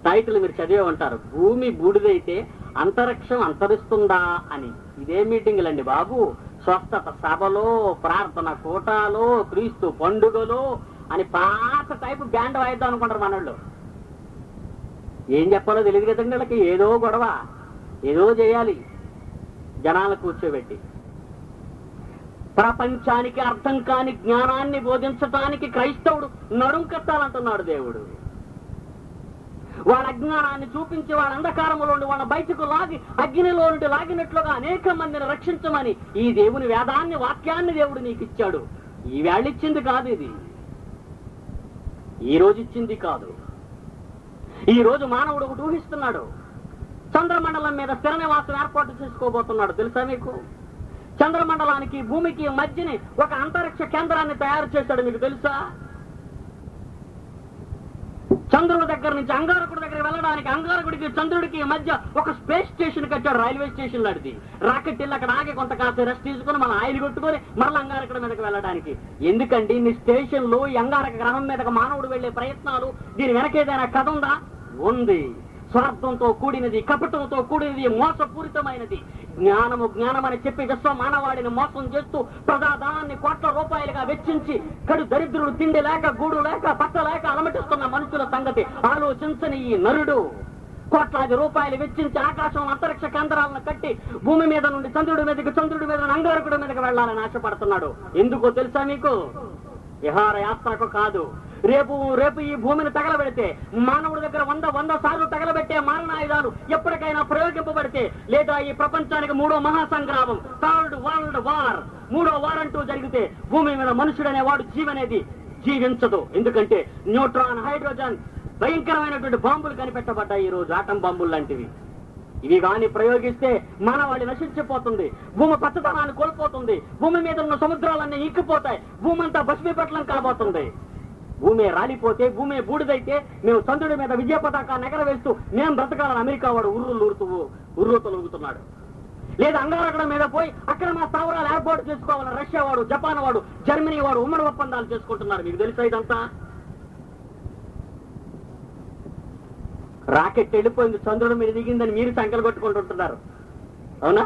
టైటిల్ మీరు చదివే ఉంటారు, భూమి బూడిదైతే అంతరిక్షం అంతరిస్తుందా అని. ఇదే మీటింగులండి బాబు. స్వస్థత సభలో, ప్రార్థన కూటాలో, క్రీస్తు పండుగలో అని పాత టైపు బ్యాండ్ వాయిద్దాం అనుకుంటారు మనోళ్ళు. ఏం చెప్పాలో తెలియదు కదండి వీళ్ళకి. ఏదో గొడవ, ఏదో చేయాలి జనాలు కూర్చోబెట్టి. ప్రపంచానికి అర్థం కాని జ్ఞానాన్ని బోధించటానికి క్రైస్తవుడు నడుం కట్టాలంటున్నాడు దేవుడు. వాళ్ళ అజ్ఞానాన్ని చూపించి వాళ్ళ అంధకారంలో నుండి వాళ్ళ బయటకు లాగి అగ్నిలో నుండి లాగినట్లుగా అనేక మందిని రక్షించమని ఈ దేవుని వేదాన్ని, వాక్యాన్ని దేవుడు నీకు ఇచ్చాడు. ఈ వేళిచ్చింది కాదు, ఇది ఈ రోజు ఇచ్చింది కాదు. ఈ రోజు మానవుడు ఒకటి ఊహిస్తున్నాడు. చంద్రమండలం మీద స్థిర నివాసం ఏర్పాటు చేసుకోబోతున్నాడు. తెలుసా మీకు? చంద్రమండలానికి భూమికి మధ్యని ఒక అంతరిక్ష కేంద్రాన్ని తయారు చేశాడు. మీకు తెలుసా? చంద్రుడి దగ్గర నుంచి అంగారకుడి దగ్గర వెళ్ళడానికి అంగారకుడికి చంద్రుడికి మధ్య ఒక స్పేస్ స్టేషన్ కట్టాడు. రైల్వే స్టేషన్ లాంటిది. రాకెట్ వెళ్ళి అక్కడ ఆగి కొంత కాస్త రెస్ట్ తీసుకుని మన ఆయిల్ కొట్టుకొని మళ్ళీ అంగారకుడి మీదకి వెళ్ళడానికి. ఎందుకండి ఇన్ని స్టేషన్లు, ఈ అంగారక గ్రహం మీదకి మానవుడు వెళ్లే ప్రయత్నాలు? దీని వెనకేదైనా కథ ఉందా? ఉంది. స్వార్థంతో కూడినది, కపటంతో కూడినది, మోసపూరితమైనది. జ్ఞానం అని చెప్పి విశ్వ మానవాడిని మోసం చేస్తూ ప్రజాధనాన్ని కోట్ల రూపాయలుగా వెచ్చించి కడు దరిద్రుడు తిండి లేక, గూడు లేక, పట్ట లేక అలమటిస్తున్న మనుషుల సంగతి ఆలోచించని ఈ నరుడు కోట్లాది రూపాయలు వెచ్చించి ఆకాశం అంతరిక్ష కేంద్రాలను కట్టి భూమి మీద నుండి చంద్రుడి మీదకి, చంద్రుడి మీద నుండి అంగారకుడి మీదకి వెళ్లాలని ఆశపడుతున్నాడు. ఎందుకో తెలుసా మీకు? విహార యాత్రకు కాదు. రేపు ఈ భూమిని తగలబెడితే, మానవుడి దగ్గర 100 సార్లు తగలబెట్టే మారణాయుధాలు ఎప్పటికైనా ప్రయోగింపబడితే, లేదా ఈ ప్రపంచానికి 3వ మహాసంగ్రామం, 3rd వరల్డ్ వార్, 3వ వార్ అంటూ జరిగితే భూమి మీద మనుషుడనే వాడు జీవనేది జీవించదు. ఎందుకంటే న్యూట్రాన్, హైడ్రోజన్ భయంకరమైనటువంటి బాంబులు కనిపెట్టబడ్డాయి ఈ రోజు, ఆటం బాంబులు లాంటివి. ఇవి గాని ప్రయోగిస్తే మానవాళి నశించిపోతుంది. భూమి పచ్చదనాన్ని కోల్పోతుంది. భూమి మీద ఉన్న సముద్రాలన్నీ ఇంకిపోతాయి. భూమి అంతా భస్మీపట్లం కాబోతుంది. భూమి రాలిపోతే, భూమి బూడిదైతే మేము చంద్రుడి మీద విజయ పతాకాన్ని ఎగరవేస్తూ మేము బ్రతకాలని అమెరికా వాడు ఉర్రూతలుగుతున్నాడు. లేదా అంగారకుడి మీద పోయి అక్కడ మా స్థావరాలు ఏర్పాటు చేసుకోవాలని రష్యా వాడు, జపాన్ వాడు, జర్మనీ వాడు ఉమ్మడి ఒప్పందాలు చేసుకుంటున్నారు. మీకు తెలుసా ఇదంతా? రాకెట్ వెళ్ళిపోయింది, చంద్రుడి మీద దిగిందని మీరు సంఖ్యలు కొట్టుకుంటుంటున్నారు. అవునా?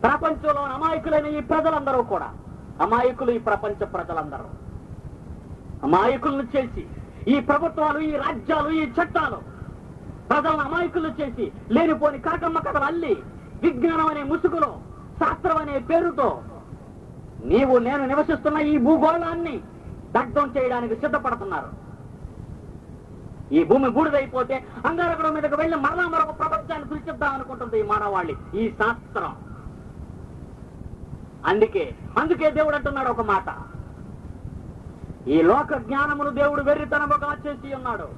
ప్రపంచంలో అమాయకులైన ఈ ప్రజలందరూ కూడా అమాయకులు. ఈ ప్రపంచ ప్రజలందరూ అమాయకులను చేసి ఈ ప్రభుత్వాలు, ఈ రాజ్యాలు, ఈ చట్టాలు ప్రజలను అమాయకులు చేసి లేనిపోని కాకమ్మ కథలు అల్లి విజ్ఞానం అనే ముసుగులో, శాస్త్రం అనే పేరుతో నీవు నేను నివసిస్తున్న ఈ భూగోళాన్ని దగ్ధం చేయడానికి సిద్ధపడుతున్నారు. ఈ భూమి బూడిదైపోతే అంగారకుడి మీదకు వెళ్లి మరలా మరొక ప్రపంచాన్ని సృష్టిద్దాం అనుకుంటుంది ఈ మానవాళి, ఈ శాస్త్రం. అందుకే దేవుడు అంటున్నాడు ఒక మాట, ఈ లోక జ్ఞానమును దేవుడు వెర్రితనముగా చేసి ఉన్నాడు.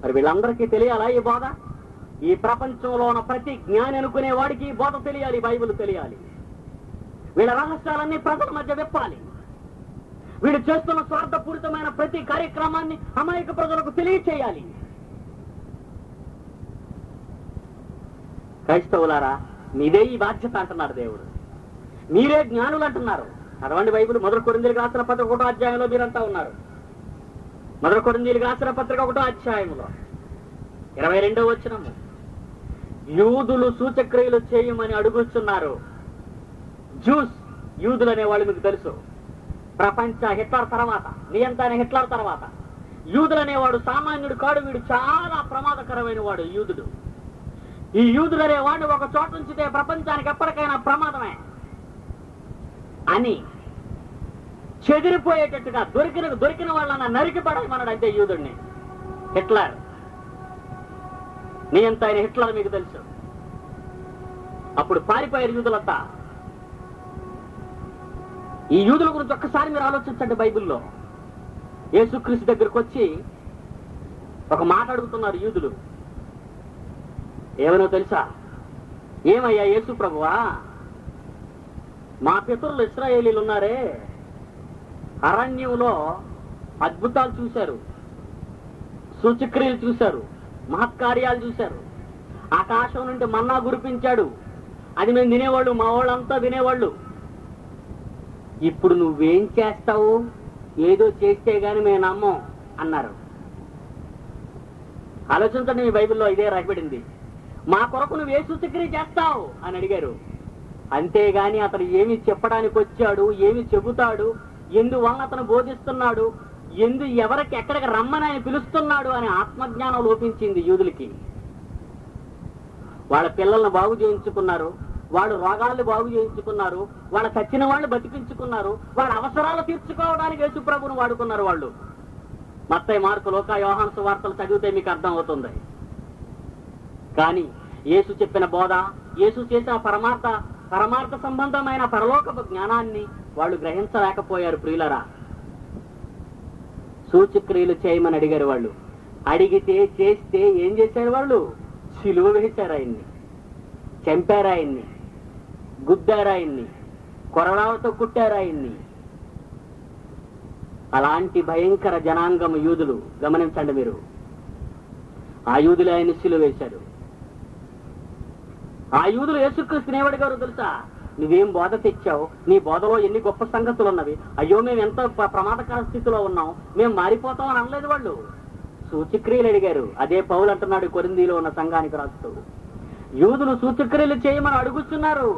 మరి వీళ్ళందరికీ తెలియాలా ఈ బోధ? ఈ ప్రపంచంలో ఉన్న ప్రతి జ్ఞాని అనుకునే వాడికి ఈ బోధ తెలియాలి, బైబిల్ తెలియాలి. వీళ్ళ రహస్యాలన్నీ ప్రజల మధ్య విప్పాలి. వీళ్ళు చేస్తున్న స్వార్థపూరితమైన ప్రతి కార్యక్రమాన్ని అమాయక ప్రజలకు తెలియచేయాలి. క్రైస్తవులారా, మీదే ఈ బాధ్యత అంటున్నాడు దేవుడు. మీరే జ్ఞానులు అంటున్నారు. చదవండి బైబిల్. 1 కొరింథీయులకు రాసిన పత్రిక 1వ అధ్యాయంలో మీరంతా ఉన్నారు. 1 కొరింథీయులకు రాసిన పత్రిక 1వ అధ్యాయంలో 22వ వచనము, యూదులు సూచక్రియలు చేయమని అడుగుతున్నారు. యూదులు అనే వాళ్ళు మీకు తెలుసు. ప్రపంచ హిట్లర్ తర్వాత, నియంత్రణ హిట్లర్ తర్వాత యూదులు అనేవాడు సామాన్యుడు కాడు. వీడు చాలా ప్రమాదకరమైన వాడు యూదుడు. ఈ యూదులు అనేవాడిని ఒక చోట ఉంచితే ప్రపంచానికి ఎప్పటికైనా ప్రమాదమే అని చెదిరిపోయేటట్టుగా దొరికిన వాళ్ళన్న నరికి పడమన్నాడు. అంటే యూదుడిని హిట్లర్, నియంత్రణ హిట్లర్ మీకు తెలుసు. అప్పుడు పారిపోయారు యూదులంతా. ఈ యూదుల గురించి ఒక్కసారి మీరు ఆలోచించండి. బైబిల్లో యేసుక్రీస్తు దగ్గరకు వచ్చి ఒక మాట అడుగుతున్నారు యూదులు. ఏమనో తెలుసా? ఏమయ్యా యేసు ప్రభువా, మా పితరులు ఇశ్రాయేలీలు ఉన్నారే, అరణ్యంలో అద్భుతాలు చూశారు, సూచక్రియలు చూశారు, మహత్కార్యాలు చూశారు. ఆకాశం నుండి మన్నా కురిపించాడు, అది మేము తినేవాళ్ళు, మా వాళ్ళంతా తినేవాళ్ళు. ఇప్పుడు నువ్వేం చేస్తావు? ఏదో చేస్తే గాని మేము నమ్మం అన్నారు. ఆలోచించండి, మీ బైబిల్లో ఇదే రాయబడింది. మా కొరకు నువ్వు ఏ సూచక్రియ చేస్తావు అని అడిగారు. అంతేగాని అతను ఏమి చెప్పడానికి వచ్చాడు, ఏమి చెబుతాడు, ఎందువలన అతను బోధిస్తున్నాడు, ఎవరికి ఎక్కడికి రమ్మని ఆయన పిలుస్తున్నాడు అని ఆత్మజ్ఞానం లోపించింది యూదులకి. వాళ్ళ పిల్లల్ని బాగు చేయించుకున్నారు, వాళ్ళు రోగాలను బాగు చేయించుకున్నారు, వాళ్ళ చచ్చిన వాళ్ళు బతికించుకున్నారు, వాళ్ళ అవసరాలు తీర్చుకోవడానికి యేసు ప్రభువును వాడుకున్నారు వాళ్ళు. మత్తయి, మార్కు, లూకా, యోహాను సువార్తలు చదివితే మీకు అర్థం అవుతుంది. కానీ యేసు చెప్పిన బోధ, యేసు చేసిన పరమార్థ సంబంధమైన పరలోకపు జ్ఞానాన్ని వాళ్ళు గ్రహించలేకపోయారు. ప్రియులరా, సూచక్రియలు చేయమని అడిగారు వాళ్ళు. అడిగితే చేస్తే ఏం చేశారు వాళ్ళు? సిలువ వేశారు ఆయన్ని, చంపారు ఆయన్ని, గుద్దారు ఆయన్ని, కొరడాలతో కుట్టారు ఆయన్ని. అలాంటి భయంకర జనాంగం యూదులు. గమనించండి మీరు, ఆ యూదులు ఆయన్ని సిలువ వేశారు. ఆ యూదులు యేసుక్రీస్తుని ఏమడిగారు తెలుసా? నువ్వేం బోధ తెచ్చావు, నీ బోధలో ఎన్ని గొప్ప సంగతులు ఉన్నవి, అయ్యో మేము ఎంత ప్రమాదకర స్థితిలో ఉన్నాం, మేము మారిపోతాం అని అనలేదు వాళ్ళు. సూచక్రియలు అడిగారు. అదే పౌలు అంటున్నాడు కొరింథీలో ఉన్న సంఘానికి రాస్తూ, యూదులు సూచక్రియలు చేయమని అడుగుతున్నారు.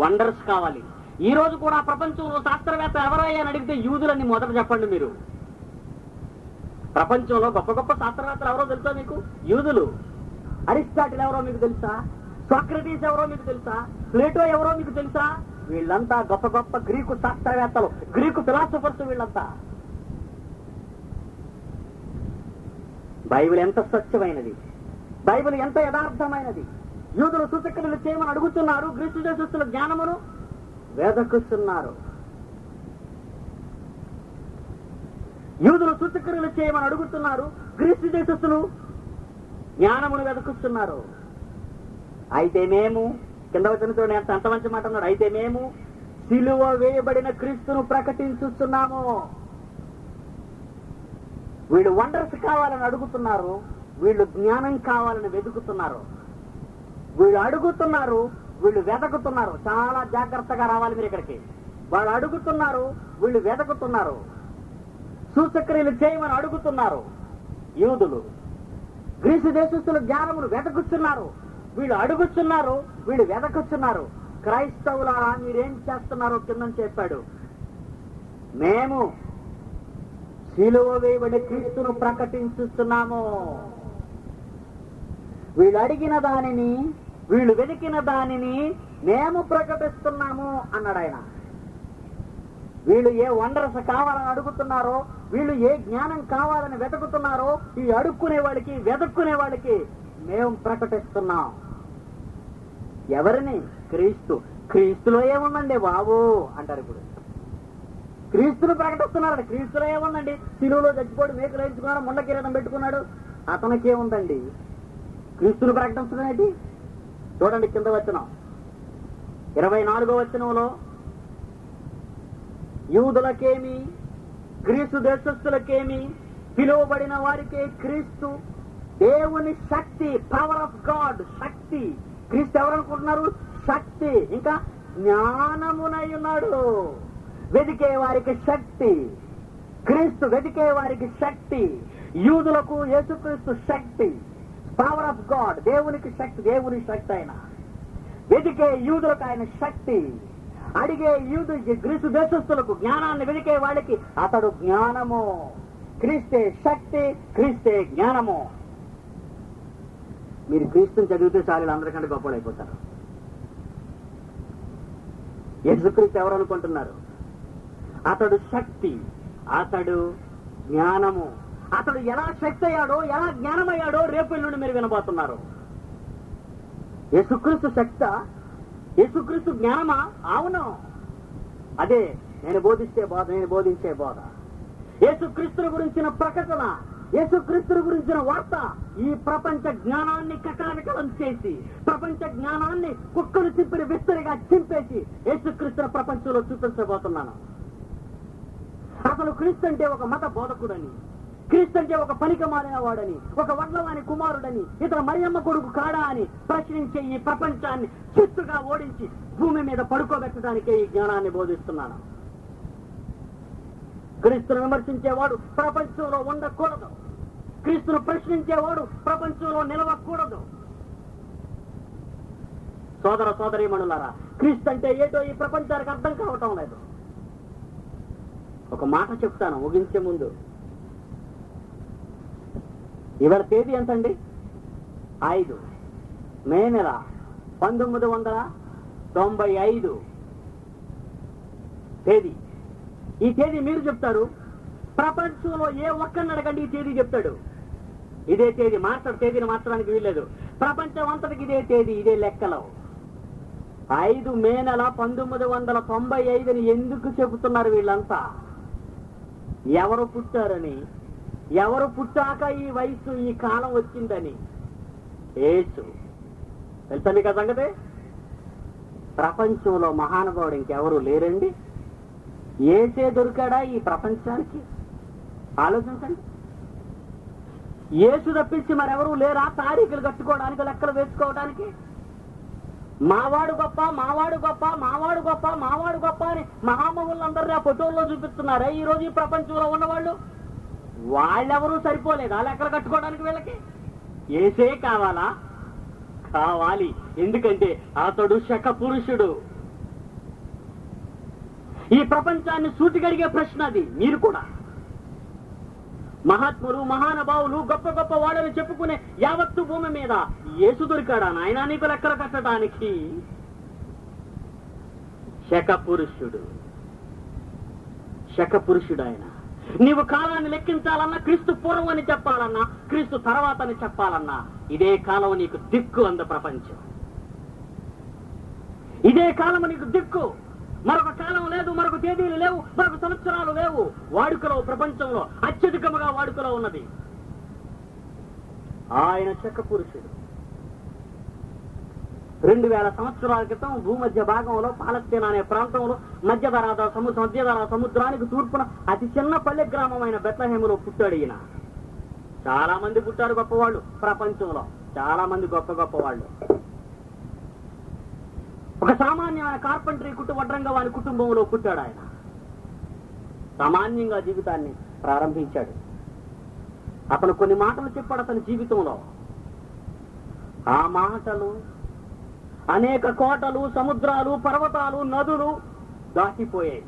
వండర్స్ కావాలి. ఈ రోజు కూడా ప్రపంచంలో శాస్త్రవేత్త ఎవరయ్యా అని అడిగితే యూదులని మొదట చెప్పండి మీరు. ప్రపంచంలో గొప్ప గొప్ప శాస్త్రవేత్తలు ఎవరో తెలుసా మీకు? యూదులు. అరిస్టాటిల్ ఎవరో మీకు తెలుసా? సోక్రటీస్ ఎవరో మీకు తెలుసా? ప్లేటో ఎవరో మీకు తెలుసా? వీళ్ళంతా గొప్ప గొప్ప గ్రీకు శాస్త్రవేత్తలు, గ్రీకు ఫిలాసఫర్స్ వీళ్ళంతా. బైబిల్ ఎంత స్వచ్ఛమైనది, బైబిల్ ఎంత యథార్థమైనది. యూదులు సూచక్రియలు చేయమని అడుగుతున్నారు, గ్రీసు దేశస్తుల జ్ఞానమును వెదకుతున్నారు. యూదులు సూచక్రియలు చేయమని అడుగుతున్నారు, గ్రీసు దేశస్తులు జ్ఞానమును వెదకుతున్నారు. అయితే మేము, కింద వచ్చిన చూడండి ఎంత మంచి మాట అన్నాడు, అయితే మేము సిలువ వేయబడిన క్రీస్తును ప్రకటించుతున్నాము. వీళ్ళు వండర్స్ కావాలని అడుగుతున్నారు, వీళ్ళు జ్ఞానం కావాలని వెతుకుతున్నారు. వీళ్ళు అడుగుతున్నారు, వీళ్ళు వెతుకుతున్నారు. చాలా జాగ్రత్తగా రావాలి మీరు ఇక్కడికి. వాళ్ళు అడుగుతున్నారు, వీళ్ళు వెతుకుతున్నారు. సూచక్రియలు చేయమని అడుగుతున్నారు యూదులు. గ్రీసు దేశస్తుల జ్ఞానమును వెతుకుతున్నారు. వీళ్ళు అడుగుతున్నారు, వీళ్ళు వెతకుతున్నారు. క్రైస్తవులారా మీరేం చేస్తున్నారో కింద చెప్పాడు. మేము సిలువ వేయబడి క్రీస్తును ప్రకటించుతున్నాము. వీళ్ళు అడిగిన దానిని, వీళ్ళు వెతికిన దానిని మేము ప్రకటిస్తున్నాము అన్నాడు ఆయన. వీళ్ళు ఏ వండర్స్ కావాలని అడుగుతున్నారో, వీళ్ళు ఏ జ్ఞానం కావాలని వెతుకుతున్నారో, ఈ అడుక్కునే వాళ్ళకి, వెతుక్కునే వాళ్ళకి మేము ప్రకటిస్తున్నాం. ఎవరిని? క్రీస్తు. క్రీస్తులో ఏముందండి బాబు అంటారు. ఇప్పుడు క్రీస్తును ప్రకటిస్తున్నాడు. క్రీస్తులో ఏముందండి? సిలువలో చచ్చిపోడు, మేకులు వేయించుకున్నాడు, ముండ కిరీటం పెట్టుకున్నాడు, అతనికేముందండి? క్రీస్తును ప్రకటించడం ఏంటి? చూడండి కింద వచనం 24వ వచనంలో, యూదులకేమి గ్రీసు దేశస్థులకేమి పిలువబడిన వారికే క్రీస్తు దేవుని శక్తి, పవర్ ఆఫ్ గాడ్, శక్తి. క్రీస్తు ఎవరనుకుంటున్నారు? శక్తి. ఇంకా జ్ఞానమునై ఉన్నాడు. వెతికే వారికి శక్తి. క్రీస్తు వెతికే వారికి శక్తి. యూదులకు యేసుక్రీస్తు శక్తి, పవర్ ఆఫ్ గాడ్, దేవునికి శక్తి, దేవుని శక్తి ఆయన. వెతికే యూదులకు ఆయన శక్తి, అడిగే గ్రీసు దేశస్తులకు, జ్ఞానాన్ని వెతికే వాళ్ళకి అతడు జ్ఞానము. క్రీస్తే శక్తి, క్రీస్తే జ్ఞానము. మీరు క్రీస్తుని చదివితే చాలు, అందరికంటే గొప్పలు అయిపోతారు. యేసుక్రీస్తు ఎవరు అనుకుంటున్నారు? అతడు శక్తి, అతడు జ్ఞానము. అతడు ఎలా శక్తి అయ్యాడో, ఎలా జ్ఞానమయ్యాడో రేపు ఎల్లుండి మీరు వినబోతున్నారు. యేసుక్రీస్తు శక్తి, యేసుక్రీస్తు జ్ఞానమా? అవును, అదే నేను బోధిస్తే బోధ, నేను బోధించే బోధ. యేసుక్రీస్తుని గురించిన ప్రకటన, యేసుక్రీస్తుని గురించిన వార్త ఈ ప్రపంచ జ్ఞానాన్ని కకావికలం చేసి, ప్రపంచ జ్ఞానాన్ని కుక్కలు చింపిన విస్తరిగా చింపేసి యేసుక్రీస్తుని ప్రపంచంలో చూపించబోతున్నాను. అసలు క్రీస్తు అంటే ఒక మత బోధకుడని, క్రీస్తు అంటే ఒక పనికి మారిన వాడని, ఒక వడ్లవాని కుమారుడని, ఇతను మరియమ్మ కొడుకు కాడా అని ప్రశ్నించే ఈ ప్రపంచాన్ని చిత్తుగా ఓడించి భూమి మీద పడుకోబెట్టడానికే ఈ జ్ఞానాన్ని బోధిస్తున్నాను. క్రీస్తును విమర్శించేవాడు ప్రపంచంలో ఉండకూడదు. క్రీస్తును ప్రశ్నించేవాడు ప్రపంచంలో నిలవకూడదు. సోదర సోదరీమణులారా, క్రీస్తు అంటే ఏటో ఈ ప్రపంచానికి అర్థం కావటం లేదు. ఒక మాట చెప్తాను ముగించే ముందు. ఇవాళ తేదీ ఎంతండి? 5 మే నెల 1995 తేదీ. ఈ తేదీ మీరు చెప్తారు. ప్రపంచంలో ఏ ఒక్కరిని అడగండి ఈ తేదీ చెప్తాడు. ఇదే తేదీ, మార్చడు. తేదీని మార్చడానికి వీల్లేదు. ప్రపంచం అంతటికి ఇదే తేదీ, ఇదే లెక్కలో. 5 మే నెల 1995 ఎందుకు చెబుతున్నారు వీళ్ళంతా? ఎవరు పుట్టారని, ఎవరు పుట్టాక ఈ వయసు ఈ కాలం వచ్చిందని. యేసు తెలుసా మీకు ఆ సంగతి? ప్రపంచంలో మహానుభావుడు ఇంకెవరు లేరండి. యేసే దొరికాడా ఈ ప్రపంచానికి? ఆలోచించండి. యేసు తప్పించి మరెవరూ లేరా తారీఖులు కట్టుకోవడానికి, లెక్కలు వేసుకోవడానికి? మావాడు గొప్ప, మావాడు గొప్ప, మావాడు గొప్ప, మావాడు గొప్ప అని మహామహులందరినీ ఆ ఫోటోల్లో చూపిస్తున్నారే ఈ రోజు ఈ ప్రపంచంలో ఉన్నవాళ్ళు. వాళ్ళెవరూ సరిపోలేదా లెక్కలు కట్టుకోవడానికి? వీళ్ళకి యేసే కావాలా? కావాలి. ఎందుకంటే అతడు శక పురుషుడు. ఈ ప్రపంచాన్ని సూటిగడిగే ప్రశ్న అది. మీరు కూడా మహాత్ములు, మహానుభావులు, గొప్ప గొప్ప వాళ్ళని చెప్పుకునే యావత్తు భూమి మీద యేసు దొరికాడా నాయనా నీకు లెక్కలు కట్టడానికి? శక పురుషుడు, శక పురుషుడు ఆయన. నీవు కాలాన్ని లెక్కించాలన్నా క్రీస్తు పూర్వం అని చెప్పాలన్నా, క్రీస్తు తర్వాత అని చెప్పాలన్నా ఇదే కాలం నీకు దిక్కు అంద ప్రపంచం. ఇదే కాలం నీకు దిక్కు. మరొక కాలం లేదు, మరొక తేదీలు లేవు, మరొక సంవత్సరాలు లేవు. వాడుకలో ప్రపంచంలో అత్యధికముగా వాడుకలో ఉన్నది ఆయన శక పురుషుడు. 2000 సంవత్సరాల క్రితం భూమధ్య భాగంలో పాలస్తీనా అనే ప్రాంతంలో మధ్యధరా సముద్రానికి తూర్పున అతి చిన్న పల్లె గ్రామమైన బెత్లెహేములో పుట్టాడు ఈయన. చాలా మంది పుట్టారు గొప్పవాళ్ళు ప్రపంచంలో, చాలా మంది గొప్ప గొప్పవాళ్ళు. ఒక సామాన్యమైన కార్పెంటరీ వడ్రంగ వారి కుటుంబంలో పుట్టాడు ఆయన. సామాన్యంగా జీవితాన్ని ప్రారంభించాడు. అతను కొన్ని మాటలు చెప్పాడు అతని జీవితంలో. ఆ మాటలు అనేక కోటలు, సముద్రాలు, పర్వతాలు, నదులు దాటిపోయాయి.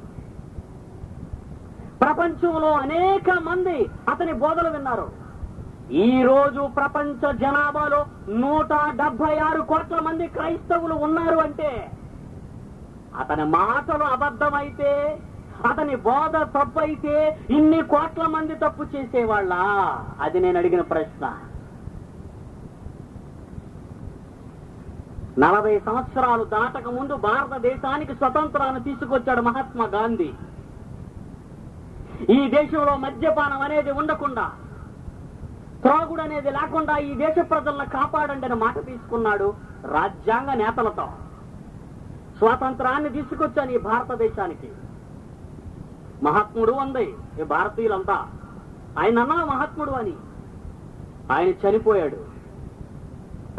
ప్రపంచంలో అనేక మంది అతని బోధలు విన్నారు. ఈ రోజు ప్రపంచ జనాభాలో 176 కోట్ల మంది క్రైస్తవులు ఉన్నారు అంటే అతని మాటలు అబద్ధమైతే, అతని బోధ తప్పు అయితే ఇన్ని కోట్ల మంది తప్పు చేసేవాళ్ళ? అది నేను అడిగిన ప్రశ్న. 40 సంవత్సరాలు దాటక ముందు భారతదేశానికి స్వతంత్రాన్ని తీసుకొచ్చాడు మహాత్మా గాంధీ. ఈ దేశంలో మద్యపానం అనేది ఉండకుండా, త్రాగుడు అనేది లేకుండా ఈ దేశ ప్రజలను కాపాడండి అని మాట తీసుకున్నాడు రాజ్యాంగ నేతలతో. స్వాతంత్రాన్ని తీసుకొచ్చాను ఈ భారతదేశానికి. మహాత్ముడు అంది ఈ భారతీయులంతా. ఆయన అన్నా మహాత్ముడు అని. ఆయన చనిపోయాడు.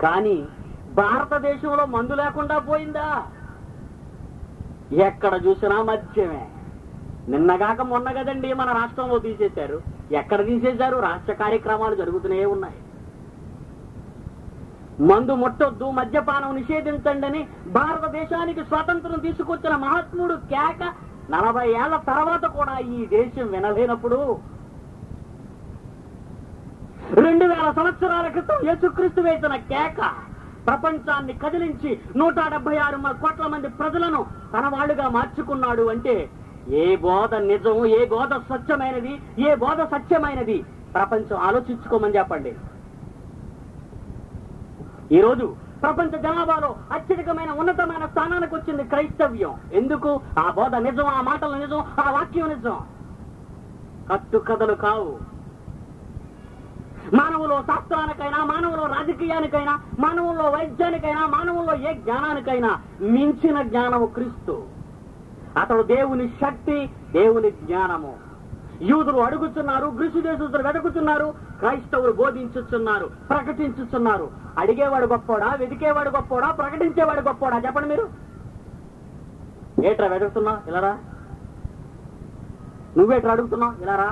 కానీ భారతదేశంలో మందు లేకుండా పోయిందా? ఎక్కడ చూసినా మద్యమే. నిన్నగాక మొన్న కదండి మన రాష్ట్రంలో తీసేశారు. ఎక్కడ తీసేశారు? రాష్ట్ర కార్యక్రమాలు జరుగుతూనే ఉన్నాయి. మందు ముట్టొద్దు, మద్యపానం నిషేధించండి అని భారతదేశానికి స్వాతంత్రం తీసుకొచ్చిన మహాత్ముడు కేక 40 ఏళ్ల తర్వాత కూడా ఈ దేశం వినలేనప్పుడు, 2000 సంవత్సరాల క్రితం యేసుక్రీస్తు వేసిన కేక ప్రపంచాన్ని కదిలించి 176 కోట్ల మంది ప్రజలను తన వాళ్ళుగా మార్చుకున్నాడు అంటే ఏ బోధ నిజం, ఏ బోధ స్వచ్ఛమైనది, ఏ బోధ సత్యమైనది ప్రపంచం ఆలోచించుకోమని చెప్పండి. ఈరోజు ప్రపంచ జనాభాలో అత్యధికమైన ఉన్నతమైన స్థానానికి వచ్చింది క్రైస్తవ్యం. ఎందుకు? ఆ బోధ నిజం, ఆ మాటలు నిజం, ఆ వాక్యం నిజం. కట్టు కథలు కావు. మానవులో శాస్త్రానికైనా, మానవులో రాజకీయానికైనా, మానవుల్లో వైద్యానికైనా, మానవుల్లో ఏ జ్ఞానానికైనా మించిన జ్ఞానము క్రీస్తు. అతడు దేవుని శక్తి, దేవుని జ్ఞానము. యూదులు అడుగుతున్నారు, గ్రీసు దేశస్తులు వెతుకుతున్నారు, క్రైస్తవులు బోధించుతున్నారు, ప్రకటించుతున్నారు. అడిగేవాడు గొప్పోడా, వెతికేవాడు గొప్పోడా, ప్రకటించేవాడు గొప్పోడా? చెప్పండి మీరు. ఏట్రా వెతుకుతున్నావు, ఇలారా. నువ్వేట్రా అడుగుతున్నావు, ఇలారా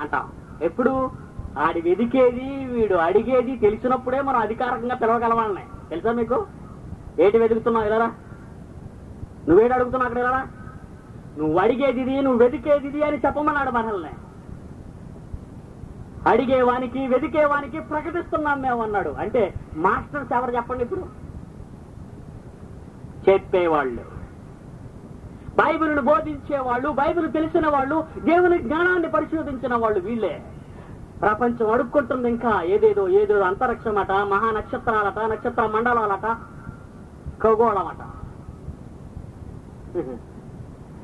అంటాం. ఎప్పుడు? ఆడి వెదికేది వీడు అడిగేది తెలిసినప్పుడే మనం అధికారికంగా పిలవగలవాళ్ళని. తెలుసా మీకు? ఏటి వెతుకుతున్నావు, ఇలారా. నువ్వేటి అడుగుతున్నావు, అక్కడ ఇలారా. నువ్వు అడిగేది ఇది, నువ్వు వెతికేది ఇది అని చెప్పమన్నాడు మనల్ని. అడిగేవానికి వెతికేవానికి ప్రకటిస్తున్నాం మేము అన్నాడు. అంటే మాస్టర్స్ ఎవరు చెప్పండి ఇప్పుడు? చెప్పేవాళ్ళు, బైబిల్ను బోధించేవాళ్ళు, బైబిల్ తెలిసిన వాళ్ళు, దేవుని జ్ఞానాన్ని పరిశోధించిన వాళ్ళు వీళ్ళే. ప్రపంచం అడుక్కుంటుంది ఇంకా ఏదేదో ఏదేదో అంతరిక్షమట, మహానక్షత్రాలట, నక్షత్ర మండలాలట, ఖగోళమట.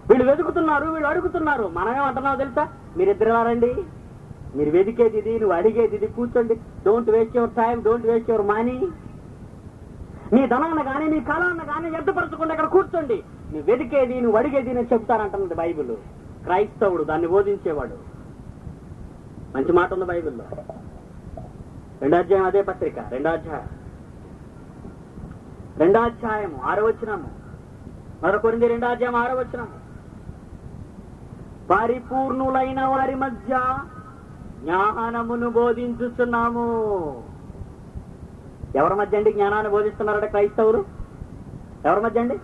వీళ్ళు వెతుకుతున్నారు, వీళ్ళు అడుగుతున్నారు. మనమేమంటున్నావు తెలుసా? మీరిద్దరు రండి, మీరు వెతికేది ఇది, నువ్వు అడిగేది ఇది, కూర్చోండి. Don't waste your time, don't waste your money. నీ ధనాన్ని కానీ నీ కాలాన్ని కానీ ఎద్దపరచకుండా ఇక్కడ కూర్చోండి. నువ్వు వెతికేది, నువ్వు అడిగేది నేను చెప్తానంటున్నది బైబిల్. క్రైస్తవుడు దాన్ని బోధించేవాడు. మంచి మాట ఉంది బైబిల్లో. 2వ అధ్యాయం అదే పత్రిక, 2వ అధ్యాయం 6వ వచనము. 1 కొరింథీ 2వ అధ్యాయం 6వ వచనము. పరిపూర్ణులైన వారి మధ్య జ్ఞానమును బోధించుతున్నాము. ఎవరి మధ్య అండి జ్ఞానాన్ని బోధిస్తున్నారట క్రైస్తవులు? ఎవరి మధ్య అండి?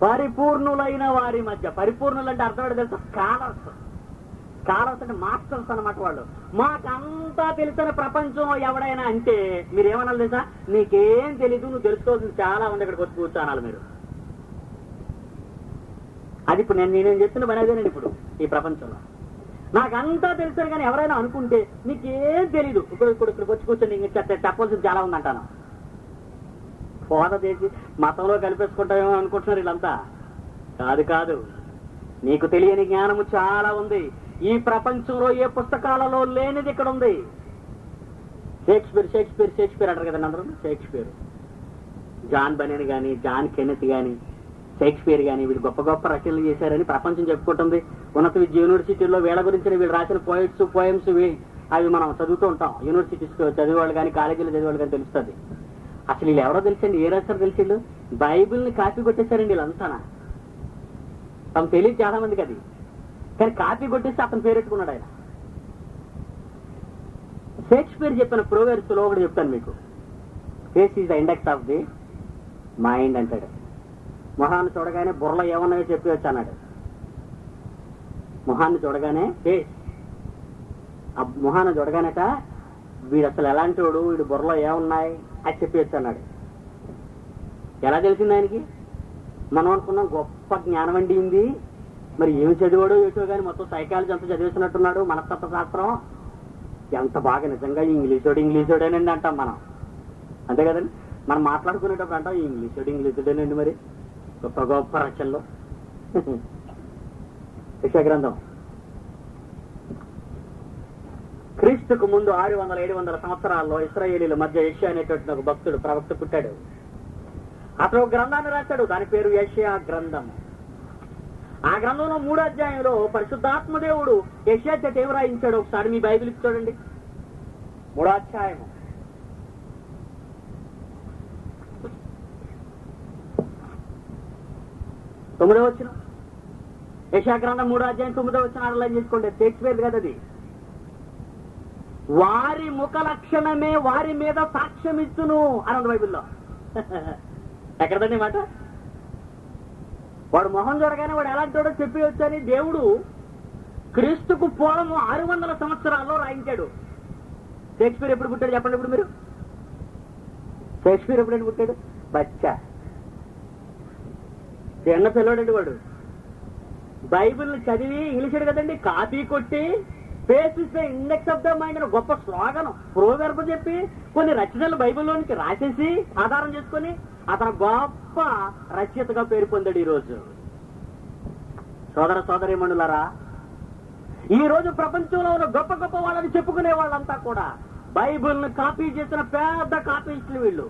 పరిపూర్ణులైన వారి మధ్య. పరిపూర్ణులు అంటే అర్థం ఏంటో తెలుసా? స్కాలర్స్. స్కాలర్స్ అంటే మాస్టర్స్ అన్నమాట వాళ్ళు. మాకంతా తెలిసిన ప్రపంచంలో ఎవడైనా అంటే మీరేమనాలి తెలుసా? నీకేం తెలీదు, నువ్వు తెలుసుకోవాల్సింది చాలా ఉంది, ఇక్కడికి వచ్చి కూర్చోనాలి మీరు. అది ఇప్పుడు నేనేం చెప్తున్న పని అదేనండి. ఇప్పుడు ఈ ప్రపంచంలో నాకంతా తెలుసాను కానీ ఎవరైనా అనుకుంటే నీకేం తెలీదు, ఇక్కడికి వచ్చి కూర్చొని చెప్పాల్సింది చాలా ఉందంటాను. ఫోటో చేసి మతంలో కలిపేసుకుంటామేమో అనుకుంటున్నారు వీళ్ళంతా. కాదు కాదు, నీకు తెలియని జ్ఞానము చాలా ఉంది. ఈ ప్రపంచంలో ఏ పుస్తకాలలో లేనిది ఇక్కడ ఉంది. షేక్స్పియర్ అంటారు కదండి అందరూ. షేక్స్పియర్, జాన్ బెనెట్ కానీ, జాన్ కెన్నెత్ కానీ, షేక్స్పియర్ కానీ వీళ్ళు గొప్ప గొప్ప రచనలు చేశారని ప్రపంచం చెప్పుకుంటుంది. ఉన్నత విద్య యూనివర్సిటీల్లో వీళ్ళ గురించి వీళ్ళు రాసిన పోయమ్స్ అవి మనం చదువుతూ ఉంటాం. యూనివర్సిటీస్ చదివేవాళ్ళు కానీ, కాలేజీలో చదివేవాళ్ళు కానీ తెలుస్తుంది. అసలు వీళ్ళు ఎవరో తెలుసండి? ఏ రాశారు తెలిసిండు? బైబిల్ని కాపీ కొట్టేశారండి వీళ్ళంతా. తమ తెలియదు చాలా మందికి అది, కానీ కాపీ కొట్టేస్తే అతను పేరెట్టుకున్నాడు ఆయన. షేక్స్పియర్ చెప్పిన ప్రోవర్బ్స్ లో ఒకటి చెప్తాను మీకు. Face is the index of the mind అంటాడు. మొహాన్ని చూడగానే బుర్రలో ఏమన్నాయో చెప్పవచ్చు అన్నాడు. మొహాన్ని చూడగానే ఫేస్, ఆ మొహాన్ని చూడగానట వీడు అసలు ఎలాంటి వాడు, వీడు బుర్రలో ఏమున్నాయి అది చెప్పవచ్చు అన్నాడు. ఎలా తెలిసింది ఆయనకి? మనం అనుకున్నాం గొప్ప జ్ఞానం అండి ఉంది, మరి ఏమి చదివాడో ఏటో కానీ మొత్తం సైకాలజీ అంతా చదివేసినట్టున్నాడు, మనస్తత్వ శాస్త్రం ఎంత బాగా నిజంగా ఇంగ్లీషోడేనండి అంటాం మనం. అంతే కదండి, మనం మాట్లాడుకునేటప్పుడు అంటాం ఇంగ్లీషోడేనండి. మరి గొప్ప గొప్ప రచనలు. యెషయా గ్రంథం క్రీస్తుకు ముందు 600-700 సంవత్సరాల్లో ఇశ్రాయేలీల మధ్య యెషయా అనేటువంటి ఒక భక్తుడు, ప్రవక్త పుట్టాడు. అతను ఒక గ్రంథాన్ని రాశాడు, దాని పేరు యెషయా గ్రంథం. ఆ గ్రంథంలో 3వ అధ్యాయంలో పరిశుద్ధాత్మ దేవుడు యెషయా చేత ఏం రాయించాడు ఒకసారి మీ బైబిల్ చూడండి. 3వ అధ్యాయము 9వ వచనం. యెషయా గ్రంథం 3వ అధ్యాయం 9వ వచనం అర్థం చేసుకోండి. షేక్స్పియర్ కదా అది. వారి ముఖ లక్షణమే వారి మీద సాక్ష్యం ఇచ్చును అన్నది బైబిల్లో. ఎక్కడదండి మాట? వాడు మొహం చూడగానే వాడు ఎలాంటి వాడో చెప్పి వచ్చని దేవుడు క్రీస్తుకు పూర్వము 600 సంవత్సరాల్లో రాయించాడు. షేక్స్పియర్ ఎప్పుడు పుట్టాడు చెప్పండి ఇప్పుడు మీరు? షేక్స్పియర్ ఎప్పుడైనా పుట్టాడు? బచ్చా చిన్న పిల్లడండి వాడు. బైబిల్ని చదివి ఇంగ్లీష్ కదండి కాపీ కొట్టి face is the index of the mind అని గొప్ప స్లోగన్ ప్రోవర్బ్ చెప్పి కొన్ని రచనలు బైబిల్లోనికి రాసేసి ఆధారం చేసుకుని అతను గొప్ప రచయితగా పేరు పొందాడు. ఈరోజు సోదర సోదరీమణులారా, ఈ రోజు ప్రపంచంలో ఉన్న గొప్ప గొప్ప వాళ్ళని చెప్పుకునే వాళ్ళంతా కూడా బైబిల్ని కాపీ చేసిన పెద్ద కాపీస్టులు వీళ్ళు.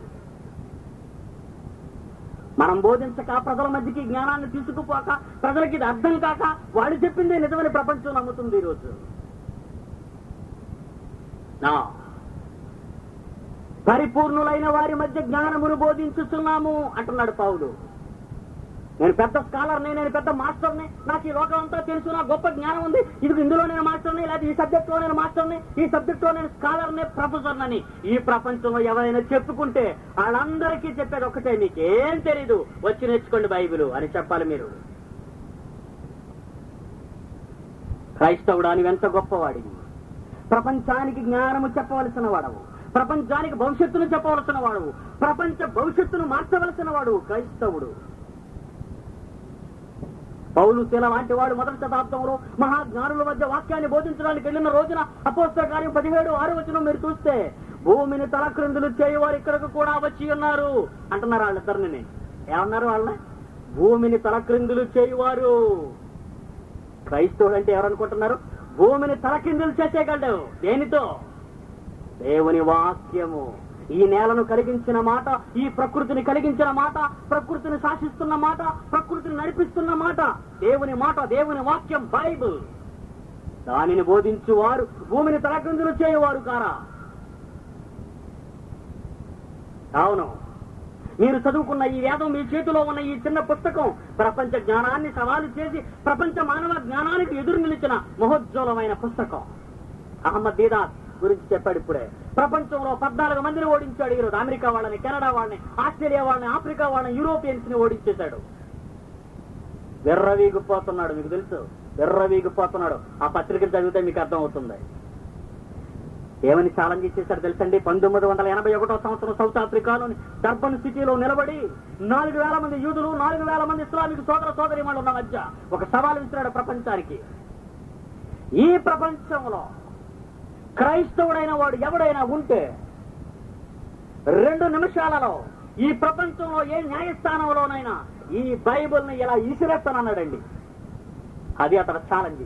మనం బోధించక, ప్రజల మధ్యకి జ్ఞానాన్ని తీసుకుపోక, ప్రజలకి ఇది అర్థం కాక వాడు చెప్పిందే నిజమని ప్రపంచం నమ్ముతుంది ఈరోజు. పరిపూర్ణులైన వారి మధ్య జ్ఞానమును బోధించుతున్నాము అంటున్నాడు పౌలు. నేను పెద్ద స్కాలర్ని, నేను పెద్ద మాస్టర్ని, నాకు ఈ లోకం అంతా తెలుసు, నాకు గొప్ప జ్ఞానం ఉంది, ఇది ఇందులో నేను మాస్టర్ని, లేదా ఈ సబ్జెక్ట్ లో నేను మాస్టర్ని, ఈ సబ్జెక్ట్ లో నేను స్కాలర్ని, ప్రొఫెసర్ని. ఈ ప్రపంచంలో ఎవరైనా చెప్పుకుంటే వాళ్ళందరికీ చెప్పేది ఒకటే, మీకేం తెలీదు, వచ్చి నేర్చుకోండి బైబిల్ అని చెప్పాలి మీరు. క్రైస్తవుడు నువ్వెంత గొప్పవాడివి, ప్రపంచానికి జ్ఞానము చెప్పవలసిన వాడవు, ప్రపంచానికి భవిష్యత్తును చెప్పవలసిన వాడు, ప్రపంచ భవిష్యత్తును మార్చవలసిన వాడు క్రైస్తవుడు. పౌలు శీల లాంటి వాడు మొదటి శతాబ్దంలో మహాజ్ఞానుల మధ్య వాక్యాన్ని బోధించడానికి వెళ్ళిన రోజున అపోస్తల కార్యం 17:6 మీరు చూస్తే, భూమిని తలక్రిందులు చేయవారు ఇక్కడికి కూడా వచ్చి ఉన్నారు అంటున్నారు వాళ్ళిద్దరిని. ఏమన్నారు వాళ్ళని? భూమిని తలక్రిందులు చేయువారు. క్రైస్తవుడు అంటే ఎవరనుకుంటున్నారు? భూమిని తలక్రిందులు చేసేయగలడు. దేనితో? దేవుని వాక్యము. ఈ నేలను కలిగించిన మాట, ఈ ప్రకృతిని కలిగించిన మాట, ప్రకృతిని శాసిస్తున్న మాట, ప్రకృతిని నడిపిస్తున్న మాట దేవుని మాట, దేవుని వాక్యం బైబిల్. దానిని బోధించువారు భూమిని తలక్రిందులు చేయవారు కారా? అవును, మీరు చదువుకున్న ఈ వేదం, మీ చేతిలో ఉన్న ఈ చిన్న పుస్తకం ప్రపంచ జ్ఞానాన్ని సవాలు చేసి ప్రపంచ మానవ జ్ఞానానికి ఎదురు నిలిచిన మహోజ్వలమైన పుస్తకం. అహ్మద్ దీదాత్ గురించి చెప్పాడు ఇప్పుడే. ప్రపంచంలో 14 మందిని ఓడించాడు ఈరోజు. అమెరికా వాళ్ళని, కెనడా వాళ్ళని, ఆస్ట్రేలియా వాళ్ళని, ఆఫ్రికా వాళ్ళని, యూరోపియన్స్ ని ఓడించేశాడు. వెర్రవీగిపోతున్నాడు, మీకు తెలుసు, వెర్రవీగిపోతున్నాడు. ఆ పత్రికలు చదివితే మీకు అర్థం అవుతుంది. ఏమని ఛాలెంజ్ చేశాడు తెలుసండి? 1981 సంవత్సరం సౌత్ ఆఫ్రికాలోని డర్బన్ సిటీలో నిలబడి 4,000 మంది యూదులు, 4,000 మంది ఇస్లామిక్ సోదర సోదరీమణుల ఉన్న మధ్య ఒక సవాలు విసిరాడు ప్రపంచానికి. ఈ ప్రపంచంలో క్రైస్తవుడైన వాడు ఎవడైనా ఉంటే 2 నిమిషాలలో ఈ ప్రపంచంలో ఏ న్యాయస్థానంలోనైనా ఈ బైబిల్ని ఇలా ఇసిరేస్తానన్నాడండి. అది అతడు ఛాలెంజ్.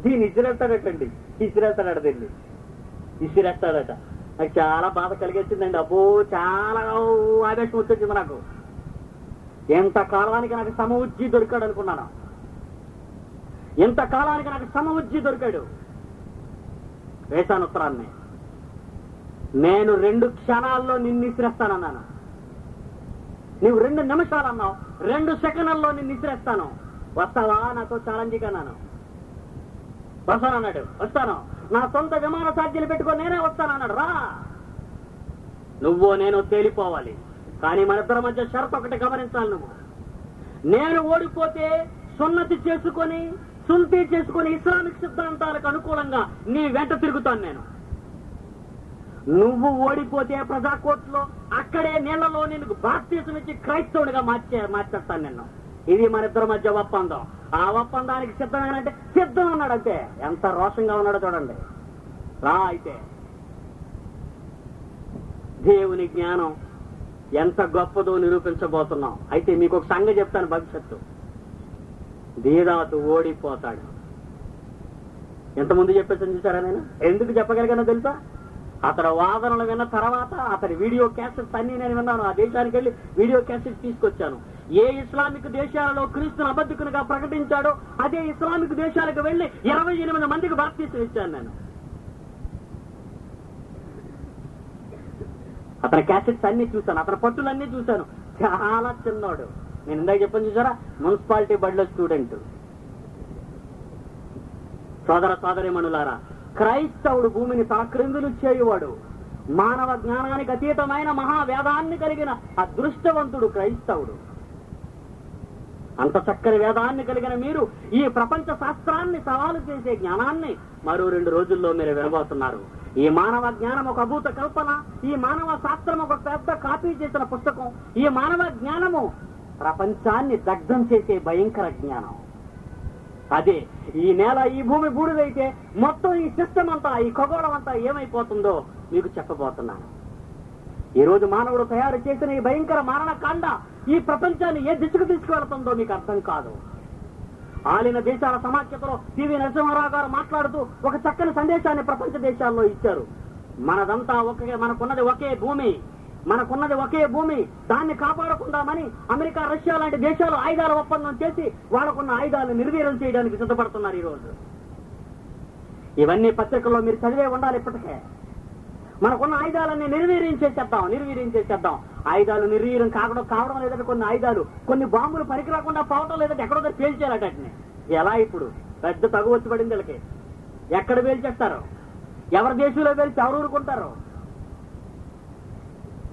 దీన్ని ఇసిరేస్తాడటండి, ఇసిరేస్తాడటండి, ఇసిరేస్తాడట. నాకు చాలా బాధ కలిగేసిందండి. అబ్బో, చాలా ఆవేశం వచ్చేసింది నాకు. ఎంత కాలానికి నాకు సమవుజ్జి దొరికాడు అనుకున్నాను. ఎంత కాలానికి నాకు సమవుజ్జి దొరికాడు. వేశాను ఉత్తరాన్ని. నేను 2 క్షణాల్లో నిన్ను ఇసిరేస్తానన్నాను. నువ్వు 2 నిమిషాలు అన్నావు, 2 సెకండ్లలో నిన్ను ఇసిరేస్తాను, వస్తావా నాతో ఛాలెంజ్ అన్నాను. వస్తానన్నాడు. వస్తాను, నా సొంత విమాన ఛార్జీలు పెట్టుకొని నేనే వస్తానన్నాడు. రా, నువ్వో నేను తేలిపోవాలి, కానీ మన ఇద్దరి మధ్య షరతు ఒకటి గమనించాలి. నువ్వు నేను ఓడిపోతే సున్నతి చేసుకొని, సుల్తీ చేసుకుని ఇస్లామిక్ సిద్ధాంతాలకు అనుకూలంగా నీ వెంట తిరుగుతాను నేను. నువ్వు ఓడిపోతే ప్రజాకోర్టులో అక్కడే నీళ్లలో నేను బాప్తీసం ఇచ్చి క్రైస్తవుడిగా మార్చేస్తాను నిన్ను. ఇది మన ఇద్దరి మధ్య ఒప్పందం. ఆ ఒప్పందానికి సిద్ధమేనంటే సిద్ధం అన్నాడు. అంతే. ఎంత రోషంగా ఉన్నాడో చూడండి. రా, అయితే దేవుని జ్ఞానం ఎంత గొప్పదో నిరూపించబోతున్నాం. అయితే మీకు ఒక సంగతి చెప్తాను. భవిష్యత్తు దీదాతు ఓడిపోతాడు. ఎంతమంది చెప్పేసి చూసారా? నేను ఎందుకు చెప్పగలిగానో తెలుసా? అతడు వాదనలు విన్న తర్వాత అతని వీడియో క్యాసెట్స్ అన్ని నేను విన్నాను. ఆ దేశానికి వెళ్ళి వీడియో క్యాసెట్స్ తీసుకొచ్చాను. ఏ ఇస్లామిక్ దేశాలలో క్రీస్తును అబద్ధికునిగా ప్రకటించాడో అదే ఇస్లామిక్ దేశాలకు వెళ్లి 28 మందికి బాప్తీసం ఇచ్చాను నేను. అతని క్యాసెట్స్ అన్ని చూశాను, అతని పట్టులన్నీ చూశాను. చాలా చిన్నోడు. నేను ఇందాక చెప్పని చూసారా? మున్సిపాలిటీ బడిలో స్టూడెంట్. సోదర సోదరీమణులారా, క్రైస్తవుడు భూమిని తలక్రిందులు చేయువాడు. మానవ జ్ఞానానికి అతీతమైన మహావేదాన్ని కలిగిన అదృష్టవంతుడు క్రైస్తవుడు. అంత చక్కని వేదాన్ని కలిగిన మీరు ఈ ప్రపంచ శాస్త్రాన్ని సవాలు చేసే జ్ఞానాన్ని మరో 2 రోజుల్లో మీరు వినబోతున్నారు. ఈ మానవ జ్ఞానం ఒక అభూత కల్పన. ఈ మానవ శాస్త్రం ఒక పెద్ద కాపీ చేసిన పుస్తకం. ఈ మానవ జ్ఞానము ప్రపంచాన్ని దగ్ధం చేసే భయంకర జ్ఞానం. అదే ఈ నేల, ఈ భూమి బూడిదైతే మొత్తం ఈ సిస్టమ్ అంతా, ఈ ఖగోళం అంతా ఏమైపోతుందో మీకు చెప్పబోతున్నాను. ఈ రోజు మానవుడు తయారు చేసిన ఈ భయంకర మారణకాండ ఈ ప్రపంచాన్ని ఏ దిశకు తీసుకువెళ్తుందో మీకు అర్థం కాదు. ఆలిన దేశాల సమాఖ్యతలో టీవీ నరసింహారావు గారు మాట్లాడుతూ ఒక చక్కని సందేశాన్ని ప్రపంచ దేశాల్లో ఇచ్చారు. మనదంతా ఒకే, మనకున్నది ఒకే భూమి, మనకున్నది ఒకే భూమి, దాన్ని కాపాడుకుందామని అమెరికా, రష్యా లాంటి దేశాలు ఆయుధాల ఒప్పందం చేసి వాళ్ళకున్న ఆయుధాలను నిర్వీర్యం చేయడానికి సిద్ధపడుతున్నారు ఈ రోజు. ఇవన్నీ పత్రికల్లో మీరు చదివే ఉండాలి. ఇప్పటికే మనకున్న ఆయుధాలన్నీ నిర్వీర్యం చేసేద్దాం. ఆయుధాలు నిర్వీర్యం కావడం లేదంటే కొన్ని ఆయుధాలు, కొన్ని బాంబులు పనికి రాకుండా పోవటం లేదంటే ఎక్కడో పేల్చేయాలటని. ఎలా ఇప్పుడు పెద్ద తగు వచ్చి పడింది వీళ్ళకి. ఎక్కడ పేల్చేస్తారు? ఎవరి దేశంలో పేల్చి ఎవరు ఊరుకుంటారు?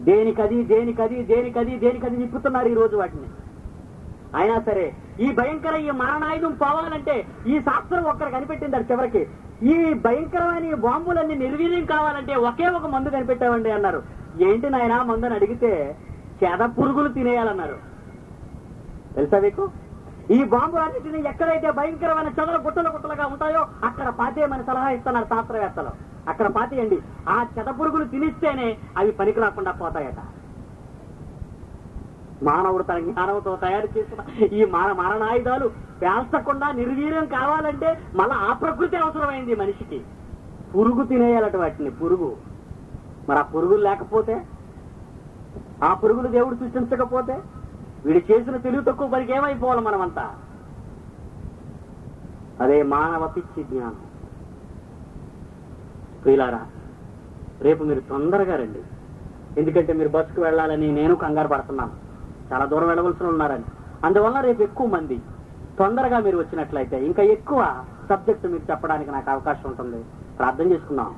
దేనికది నిప్పుతున్నారు ఈ రోజు వాటిని. అయినా సరే ఈ భయంకర ఈ మరణాయుధం పోవాలంటే ఈ శాస్త్రం ఒక్కరు కనిపెట్టింది. చివరికి ఈ భయంకరమైన బాంబులన్నీ నిర్వీర్యం కావాలంటే ఒకే ఒక మందు కనిపెట్టామండి అన్నారు. ఏంటి నాయనా మందు అని అడిగితే చెద పురుగులు తినేయాలన్నారు. తెలుసా మీకు? ఈ బాంబులన్నింటినీ ఎక్కడైతే భయంకరమైన చెదలు గుట్టలుగా ఉంటాయో అక్కడ పాతేయమని సలహా ఇస్తున్నారు శాస్త్రవేత్తలు. అక్కడ పాతేయండి. ఆ చెద పురుగులు తినిస్తేనే అవి పనికి రాకుండా పోతాయట. మానవుడు తన జ్ఞానంతో తయారు చేసిన ఈ మరణాయుధాలు పేల్చకుండా నిర్వీర్యం కావాలంటే మళ్ళా ఆ ప్రకృతి అవసరమైంది మనిషికి. పురుగు తినేయాలట వాటిని, పురుగు. మరి ఆ పురుగులు లేకపోతే, ఆ పురుగులు దేవుడు సృష్టించకపోతే వీడు చేసిన తెలివి తక్కువ పనికి ఏమైపోవాలి మనమంతా? అదే మానవ పిచ్చి జ్ఞానం. ప్రియులారా, రేపు మీరు తొందరగా రండి. ఎందుకంటే మీరు బస్సుకు వెళ్ళాలని నేను కంగారు పడుతున్నాను. చాలా దూరం వెళ్ళవలసిన ఉన్నారని. అందువల్ల రేపు ఎక్కువ మంది తొందరగా మీరు వచ్చినట్లయితే ఇంకా ఎక్కువ సబ్జెక్టు మీకు చెప్పడానికి నాకు అవకాశం ఉంటుంది. ప్రార్థన చేసుకుందాం.